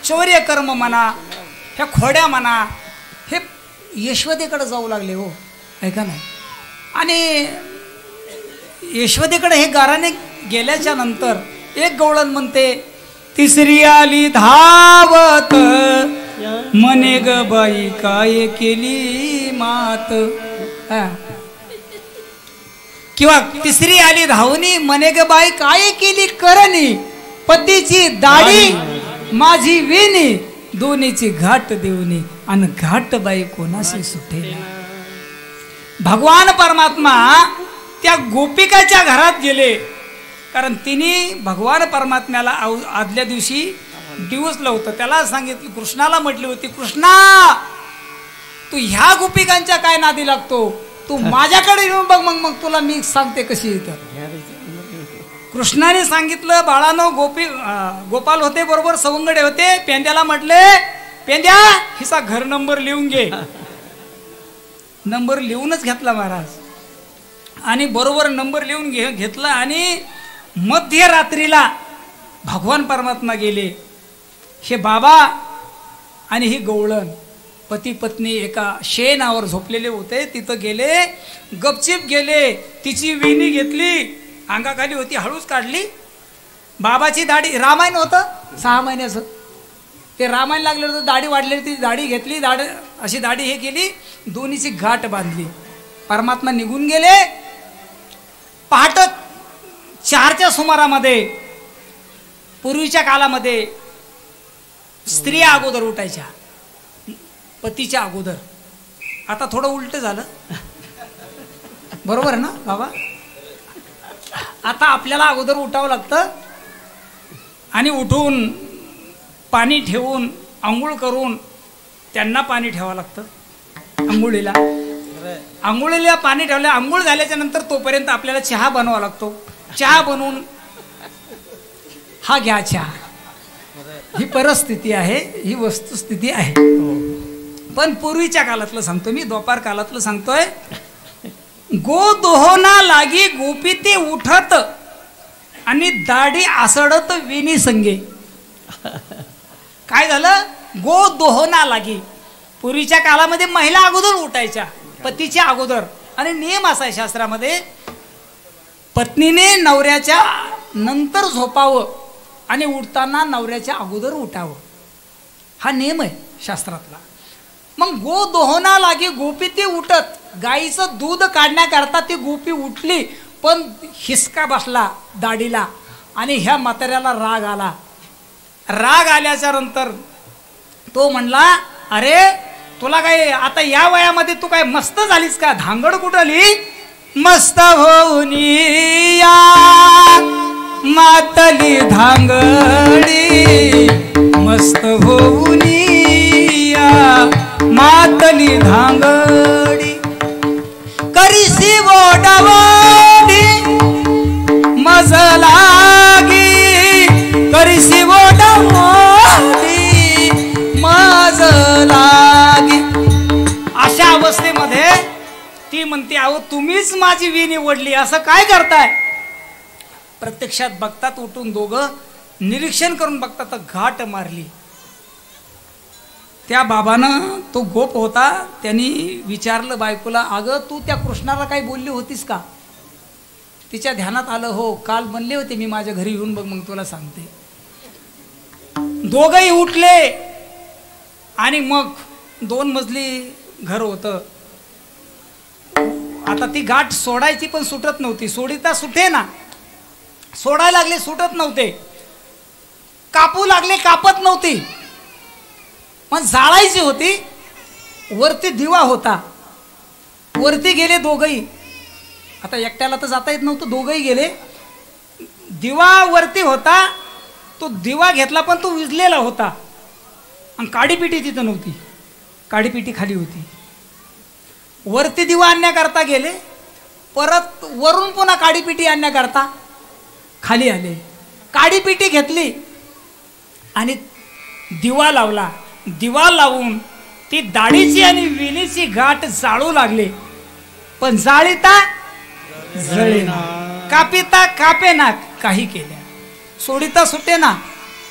चौर्य कर्म म्हणा, ह्या खोड्या म्हणा, हे यशवदेकडे जाऊ लागले हो, ऐका नाही. आणि यशवदेकडे हे गाराने गेल्याच्या नंतर एक गवळण म्हणते, तिसरी आली धावत मने ग बाई काय केली मात. किंवा तिसरी आली धावनी मने ग बाई काय केली करणी, पतीची दाढी माझी वेणी, दोन्हीची घाट देऊनी आणि घाट बाई कोणाशी सुटे. भगवान परमात्मा त्या गोपिकाच्या घरात गेले, कारण तिने भगवान परमात्म्याला आदल्या दिवशी दिवसलं होतं. त्याला सांगितलं, कृष्णाला म्हटली होती, कृष्णा तू ह्या गोपिकांच्या काय नादी लागतो, तू माझ्याकडे येऊन बघ, मग तुला मी सांगते कशी येतं. कृष्णाने सांगितलं, बाळानो गोपाल होते बरोबर, सवंगडे होते. पेंद्याला म्हटले, पेंद्या हिचा घर नंबर लिहून घे. नंबर लिहूनच घेतला महाराज, आणि बरोबर नंबर लिहून घेतला. आणि मध्यरात्रीला भगवान परमात्मा गेले. हे बाबा आणि ही गवळण पती पत्नी एका शेणावर झोपलेले होते, तिथं गेले, गपचिप गेले. तिची वेणी घेतली, अंगाखाली होती, हळूच काढली. बाबाची दाढी, रामायण होतं 6 महिन्याचं, ते रामायण लागले होतं, दाढी वाढलेली, ती दाढी घेतली, अशी दाढी हे केली, दोन्हीची गाठ बांधली. परमात्मा निघून गेले. पहाट 4च्या सुमारामध्ये, पूर्वीच्या काळामध्ये स्त्रिया अगोदर उठायच्या, पतीच्या अगोदर. आता थोडं उलट झालं, बरोबर ना बाबा? आता आपल्याला अगोदर उठावं लागतं, आणि उठून पाणी ठेवून आंघोळ करून त्यांना पाणी ठेवावं लागतं. आंघोळीला पाणी ठेवलं. आंघोळ झाल्याच्या नंतर तोपर्यंत आपल्याला चहा बनवावा लागतो. चहा बनवून हा घ्या चहा. ही परिस्थिती आहे, ही वस्तुस्थिती आहे. पण पूर्वीच्या काळातलं सांगतो मी, द्वापार काळातलं सांगतोय. गो दोहोना लागी गोपी ते उठत आणि दाढी आसडत वेणी संगे. काय झालं? गो दोहोना लागी. पूर्वीच्या काळामध्ये महिला अगोदर उठायच्या, पतीच्या अगोदर. आणि नियम असा आहे शास्त्रामध्ये, पत्नीने नवऱ्याच्या नंतर झोपावं आणि उठताना नवऱ्याच्या अगोदर उठावं, हा नियम आहे शास्त्रातला. मग गो दोहोना लागी गोपी ती उठत. गाईचं दूध काढण्याकरता ती गोपी उठली, पण हिसका बसला दाढीला आणि ह्या म्हाताऱ्याला राग आला. राग आल्याच्या नंतर तो म्हणला, अरे तुला काय आता या वयामध्ये तू काय मस्त झालीस का? धांगड कुठली? मस्त होऊनी या मातली धांगडी, मस्त होऊनी या मातली धांगडी. करीसी ओढा मज लागी करीसी ओढा मोठी मज लागी. अशा अवस्थेमध्ये ती म्हणते अहो तुम्हीच माझी वी निवडली असं काय करताय. प्रत्यक्षात बघतात उठून दोघं निरीक्षण करून बघतात तर घाट मारली. त्या बाबानं तो गोप होता त्यांनी विचारलं बायकोला अगं तू त्या कृष्णाला काही बोलली होतीस का. तिच्या ध्यानात आलं हो काल म्हणले होते मी माझ्या घरी येऊन बघ मग तुला सांगते. दोघंही उठले आणि मग 2 मजली घर होतं. आता ती गाठ सोडायची पण सुटत नव्हती. सोडिता सुटे ना सोडायला लागले सुटत नव्हते. कापू लागले कापत नव्हती. पण जाळायची होती. वरती दिवा होता. वरती गेले दोघंही. आता एकट्याला तर जाता येत नव्हतं. दोघंही गेले. दिवा वरती होता. तो दिवा घेतला पण तो विजलेला होता. आणि काडीपिटी तिथं नव्हती. काडीपिटी खाली होती. वरती दिवा आणण्याकरता गेले. परत वरून पुन्हा काडीपिटी आणण्याकरता खाली आले. काडीपिटी घेतली आणि दिवा लावला. दिवा लावून ती दाढीची आणि विणीची गाठ जाळू लागले. पण जाळीता जळेना कापिता कापेना काही केल्या. सोडिता सुटेना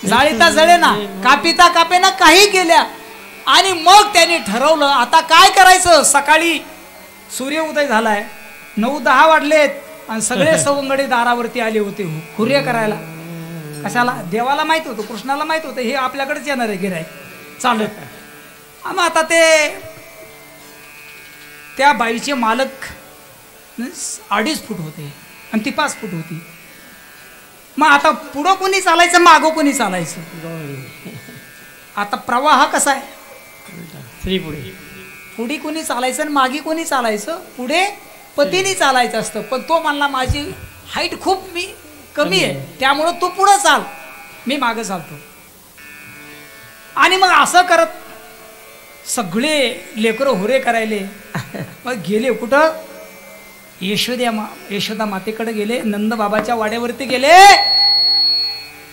जाळीता जळेना कापिता कापेना काही केल्या. आणि मग त्यांनी ठरवलं आता काय करायचं. सकाळी सूर्य उदय झालाय. 9-10 वाजलेत आणि सगळे सवंगडे दारावरती आले होते खुर्या करायला. कशाला देवाला माहित होतं कृष्णाला माहित होतं हे आपल्याकडेच येणार आहे गिराय चालत. मग आता ते त्या बाईचे मालक 2.5 फूट होते आणि ती 5 फूट होती. मग आता पुढं कोणी चालायचं मागं कोणी चालायचं. आता प्रवाह कसा आहे पुढे कोणी चालायचं आणि मागे कोणी चालायचं. पुढे पतीने चालायचं असतं. पण तो म्हणला माझी हाईट खूप कमी आहे त्यामुळं तू पुढं चाल मी मागं चालतो. आणि मग असं करत सगळे लेकरं होरे करायले. मग गेले कुठं यशोदा मातेकडे गेले. नंद बाबाच्या वाड्यावरती गेले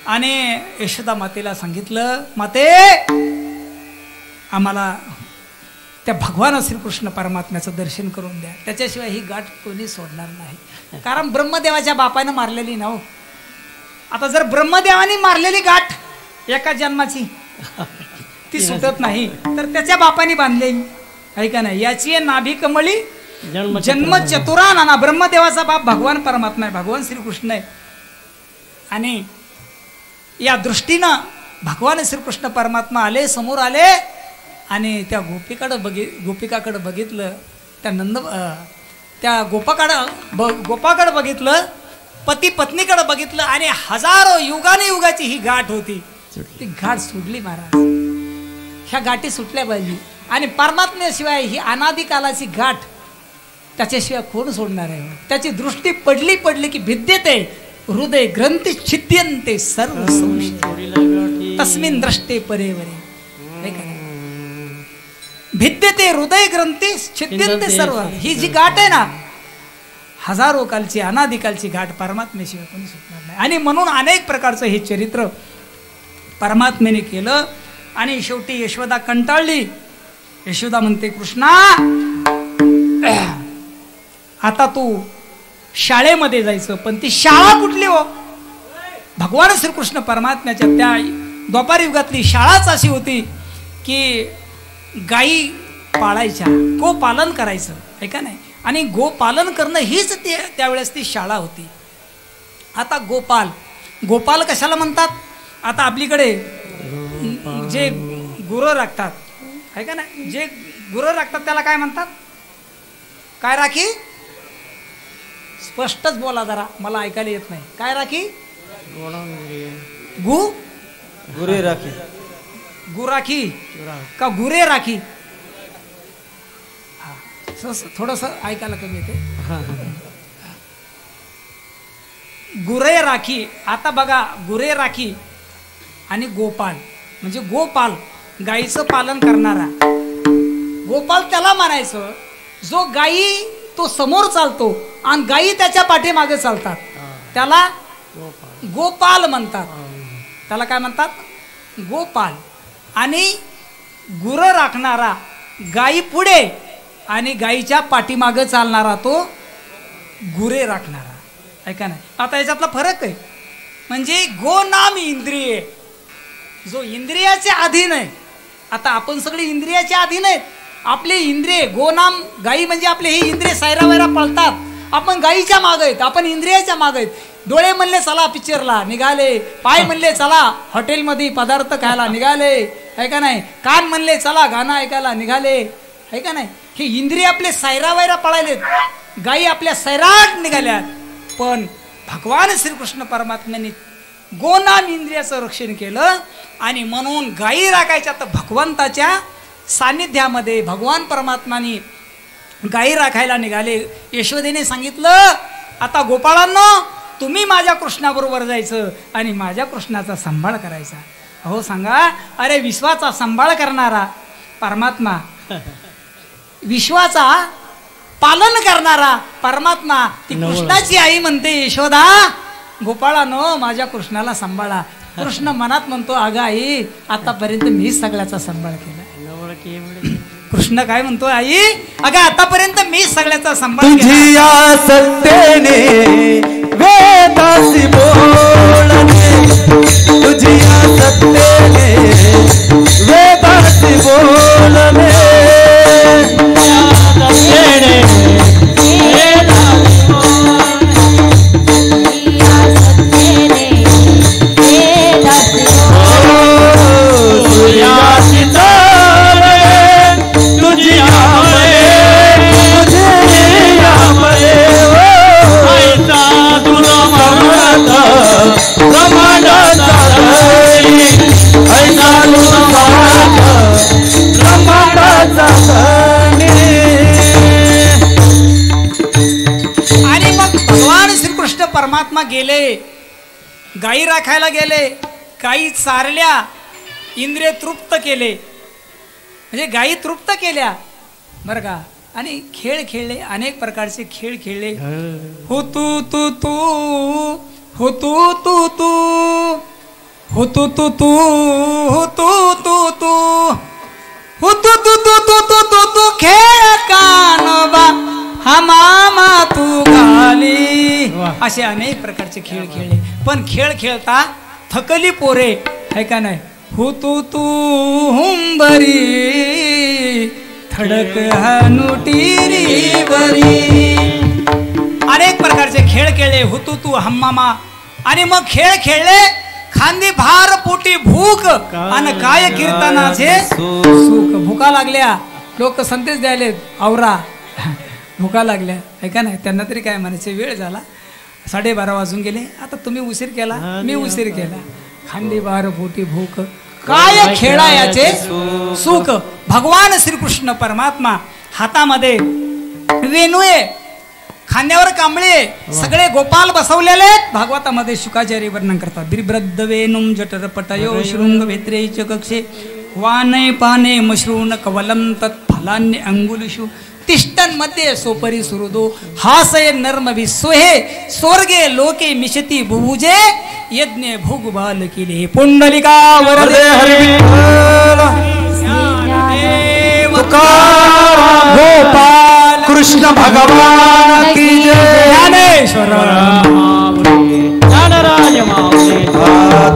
आणि यशोदा मातेला सांगितलं माते आम्हाला त्या भगवान श्रीकृष्ण परमात्म्याचं दर्शन करून द्या. त्याच्याशिवाय ही गाठ कोणी सोडणार नाही. कारण ब्रह्मदेवाच्या बापानं मारलेली ना हो. आता जर ब्रह्मदेवाने मारलेली गाठ एका जन्माची ती सुटत नाही तर त्याच्या बापाने बांधलेली आहे का नाही. याची नाभी कमळी जन्म चतुरा नाना. ब्रह्मदेवाचा बाप भगवान परमात्मा आहे भगवान श्रीकृष्ण आहे. आणि या दृष्टीनं भगवान श्रीकृष्ण परमात्मा आले समोर आले आणि त्या गोपिकाकडे बघितलं. त्या गोपाकडे बघितलं. पती पत्नीकडे बघितलं आणि हजारो युगाची ही गाठ होती. ती गाठ सुटली महाराज. ह्या गाठी सुटल्या पाहिजे. आणि परमात्म्याशिवाय ही अनादिकालाची गाठ त्याच्याशिवाय कोण सोडणार आहे. त्याची दृष्टी पडली की भिद्यते हृदय ग्रंथी छिद्यन्ते सर्व संशय तस्मिन द्रष्टे परेवरे. भिद्यते हृदय ग्रंथी छिद्यन्ते सर्व. ही जी गाठ आहे ना हजारो कालची अनादिकालची गाठ परमात्म्याशिवाय कोणी सुटणार नाही. आणि म्हणून अनेक प्रकारचं हे चरित्र परमात्म्याने केलं. आणि शेवटी यशोदा कंटाळली. यशोदा म्हणते कृष्णा आता तू शाळेमध्ये जायचं. पण ती शाळा कुठली हो. भगवान श्रीकृष्ण परमात्म्याच्या त्या द्वापार युगातली शाळाच अशी होती की गायी पाळायच्या गोपालन करायचं आहे का नाही. आणि गोपालन करणं हीच त्यावेळेस ती शाळा होती. आता गोपाल कशाला म्हणतात. आता आपलीकडे जे गुरं राखतात आहे का नाही. जे गुरं राखतात त्याला काय म्हणतात. काय राखी स्पष्टच बोला जरा मला ऐकायला येत नाही. काय राखी गुरे राखी गुराखी का गुरे राखी. थोडस ऐकायला कमी येते. गुरे राखी. आता बघा गुरे राखी आणि गोपाल म्हणजे गोपाल गाईचं पालन करणारा. गोपाल त्याला म्हणायचं जो गाई तो समोर चालतो आणि गाई त्याच्या पाठीमागे चालतात त्याला गोपाल म्हणतात त्याला. काय म्हणतात? गोपाल. आणि गुरं राखणारा, गायी पुढे आणि गायीच्या पाठीमागं चालणारा तो गुरे राखणारा. ऐका नाही, आता याच्यातला फरक आहे. म्हणजे गो नाम इंद्रिय, जो इंद्रियाचे अधीन आहे. आता आपण सगळे इंद्रियाच्या अधीन आहेत. आपले इंद्रिय गोनाम, गायी म्हणजे आपले ही इंद्रिय सायरा वैरा पळतात. आपण गायीच्या माग आहेत, आपण इंद्रियाच्या माग आहेत. डोळे म्हणले चला पिक्चरला निघाले, पाय म्हणले चला हॉटेलमध्ये पदार्थ खायला निघाले, आहे का नाही. कान म्हणले चला गाणं ऐकायला निघाले, आहे का नाही. हे इंद्रिय आपले सायरा वैरा पळालेत, गायी आपल्या सैराट निघाल्यात. पण भगवान श्रीकृष्ण परमात्म्याने गोनाम इंद्रियाचं रक्षण केलं. आणि म्हणून गायी राखायच्या तर भगवंताच्या सान्निध्यामध्ये भगवान परमात्माने गायी राखायला निघाले. यशोदेने सांगितलं आता गोपाळांनो तुम्ही माझ्या कृष्णाबरोबर जायचं आणि माझ्या कृष्णाचा सांभाळ करायचा. हो सांगा, अरे विश्वाचा सांभाळ करणारा परमात्मा, विश्वाचा पालन करणारा परमात्मा, ती कृष्णाची आई म्हणते यशोदा गोपाळांनो माझ्या कृष्णाला सांभाळा. कृष्ण मनात म्हणतो अगं आई आतापर्यंत मीच सगळ्याचा सांभाळ केला. कृष्ण काय म्हणतो आई अगं आतापर्यंत मीच सगळ्याचा सांभाळ केला. तुझिया सत्तेने वेदासी बोलणे, तुझिया सत्तेने वेदासी बोलणे, सत्तेने आणि मग भगवान श्रीकृष्ण परमात्मा गेले, गायी राखायला गेले, गायी चारल्या, इंद्रिय तृप्त केले, म्हणजे गायी तृप्त केल्या बरं का. आणि खेळ खेळले, अनेक प्रकारचे खेळ खेळले. हो तू तू तू, हो तू तू तू, हो तू तू तू, हो तू तू तू, हो तू तू तू तू तू तू तू खेळ कानोबा हा मामा तू घाली. असे अनेक प्रकारचे खेळ खेळले. पण खेळ खेळता थकली पोरे, है का नाही. हो तू तू हुंबरी थडक हनुटीरी बरी. अनेक प्रकारचे खेळ खेळले, हुतू तू हम्मामा. आणि मग खेळ खेळले, खांदी भार पोटी भूक आणि काय कीर्तनाचे सुख. भूका लागल्या, लोक संदेश द्यायले आवरा भूका लागल्या, ऐका नाही. त्यांना तरी काय म्हणायचे, वेळ झाला 12:30 वाजून गेले, आता तुम्ही उशीर केला मी उशीर केला. खांदी भार पोटी भूक काय खेळा याचे सुख. भगवान श्रीकृष्ण परमात्मा हातामध्ये वेणू आहे, खांद्यावर कांबळे, सगळे गोपाल बसवलेले. भागवतामध्ये शुकाचार्य वर्णन करतात. बिभ्रद्ध वेणुम जठर पटयो शृंग भेत्रे च कक्षे वाने पाने मश्रून कवलम तत्फलान्य अंगुलिषु तिष्ठन मध्ये सोपरी सुहृदो हासय नर्म विस्वहे स्वर्गे लोके मिशती बुभुजे यज्ञ भोग बाल किले. पुंडलिका वरदे हरी गोपाल कृष्ण भगवान की जय. ज्ञानेश्वर ज्ञानराज माऊली.